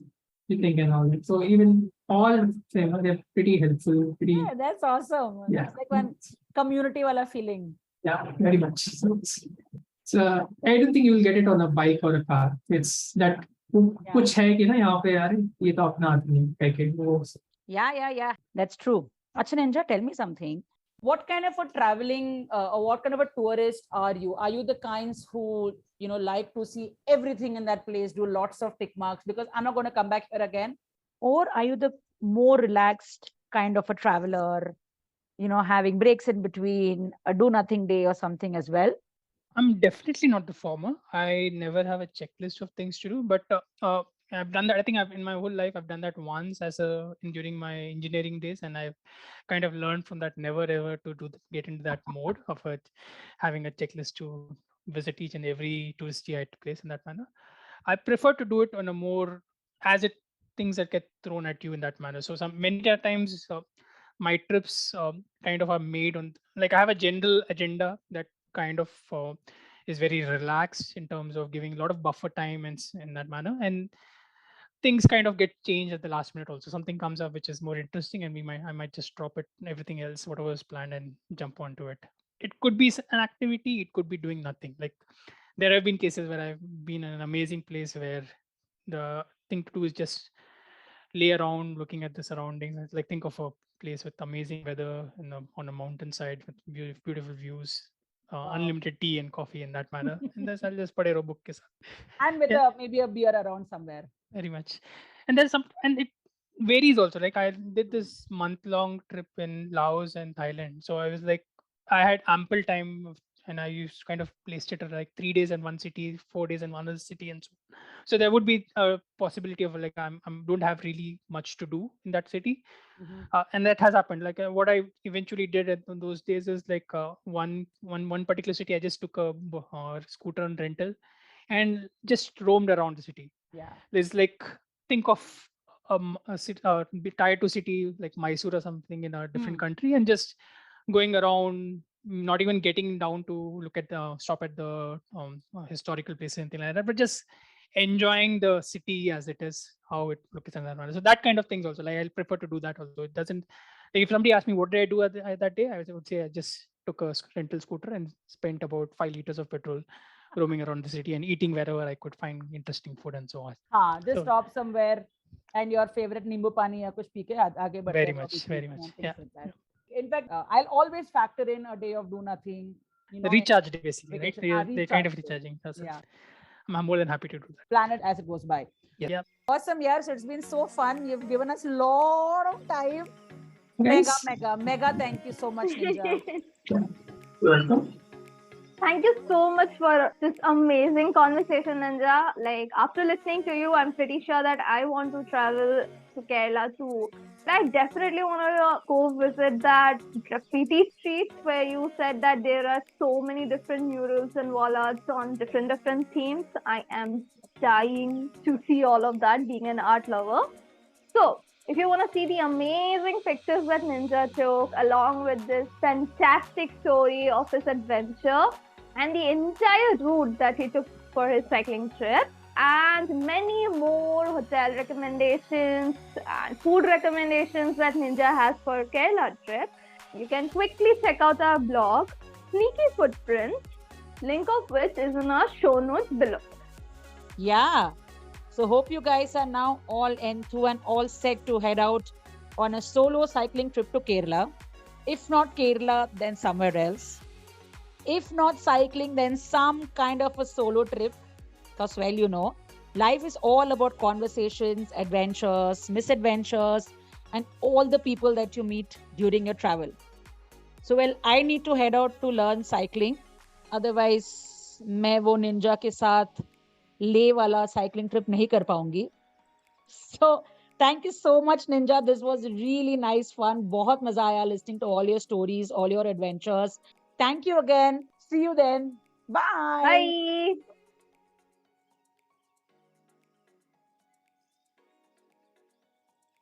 you think, and all that. So even all, they're pretty helpful. Yeah, that's awesome. Yeah. It's like one community wala feeling. Yeah, very much. So I don't think you will get it on a bike or a car. It's that कुछ है कि ना यहाँ पे यार ये तो अपना आदमी पैकेट वो. Yeah. That's true. Acha Ninja, tell me something. What kind of a traveling or what kind of a tourist are you? Are you the kinds who, like to see everything in that place, do lots of tick marks because I'm not going to come back here again? Or are you the more relaxed kind of a traveler, having breaks in between, a do nothing day or something as well? I'm definitely not the former. I never have a checklist of things to do, but I've done that. I think in my whole life I've done that once during my engineering days, and I've kind of learned from that never ever to get into that mode of having a checklist to visit each and every touristy place in that manner. I prefer to do it on a more as it things that get thrown at you in that manner. So many times my trips kind of are made on, like, I have a general agenda that kind of is very relaxed in terms of giving a lot of buffer time and in that manner, and things kind of get changed at the last minute. Also, something comes up which is more interesting, and I might just drop it, everything else, whatever is planned, and jump onto it. It could be an activity, it could be doing nothing. Like, there have been cases where I've been in an amazing place where the thing to do is just lay around looking at the surroundings. It's like, think of a place with amazing weather on a mountainside with beautiful views, unlimited tea and coffee in that manner, and then I'll just put a book ke saath. And with Yeah. maybe a beer around somewhere. Very much. And it varies also. Like, I did this month-long trip in Laos and Thailand, so I was like, I had ample time and I used kind of placed it at like 3 days in one city, 4 days in one other city, and so there would be a possibility of, like, I'm don't have really much to do in that city. And that has happened. Like, what I eventually did at those days is, like, one particular city, I just took a scooter on rental and just roamed around the city. Yeah. There's, like, think of a city, be tied to city like Mysore or something in a different country, and just going around, not even getting down to look at the stop at the historical places, anything like that, but just enjoying the city as it is, how it looks in that manner. So that kind of things also, like, I'll prefer to do that also. It doesn't, like, if somebody asked me what did I do at that day, I would say I just took a rental scooter and spent about 5 liters of petrol roaming around the city and eating wherever I could find interesting food and so on. Just So- stop somewhere and your favorite nimbu pani ya kuch pee ke aage badh Very जाओ, much, picnic very and much, things yeah. like that. In fact, I'll always factor in a day of do nothing. Recharge day, basically, right? vacation. They're kind of Recharge day. recharging. That's it. Yeah. I'm more than happy to do that. Plan it as it goes by. Yeah. Awesome, yeah. So it's been so fun. You've given us a lot of time. Guys, Mega. Thank you so much, Ninja. welcome. Thank you so much for this amazing conversation, Ninja. Like, after listening to you, I'm pretty sure that I want to travel to Kerala too. I definitely want to go visit that graffiti street where you said that there are so many different murals and wall arts on different themes. I am dying to see all of that, being an art lover. So, if you want to see the amazing pictures that Ninja took, along with this fantastic story of his adventure and the entire route that he took for his cycling trip, and many more hotel recommendations and food recommendations that Ninja has for Kerala trip, you can quickly check out our blog, Sneaky Footprints, link of which is in our show notes below. Yeah. So hope you guys are now all into and all set to head out on a solo cycling trip to Kerala. If not Kerala, then somewhere else. If not cycling, then some kind of a solo trip. Because, well, you know, life is all about conversations, adventures, misadventures, and all the people that you meet during your travel. So, well, I need to head out to learn cycling. Otherwise, मैं वो ninja के साथ ले वाला cycling trip नहीं कर पाऊंगी. So, thank you so much, Ninja. This was really nice fun. बहुत मजा आया listening to all your stories, all your adventures. Thank you again. See you then. Bye. Bye.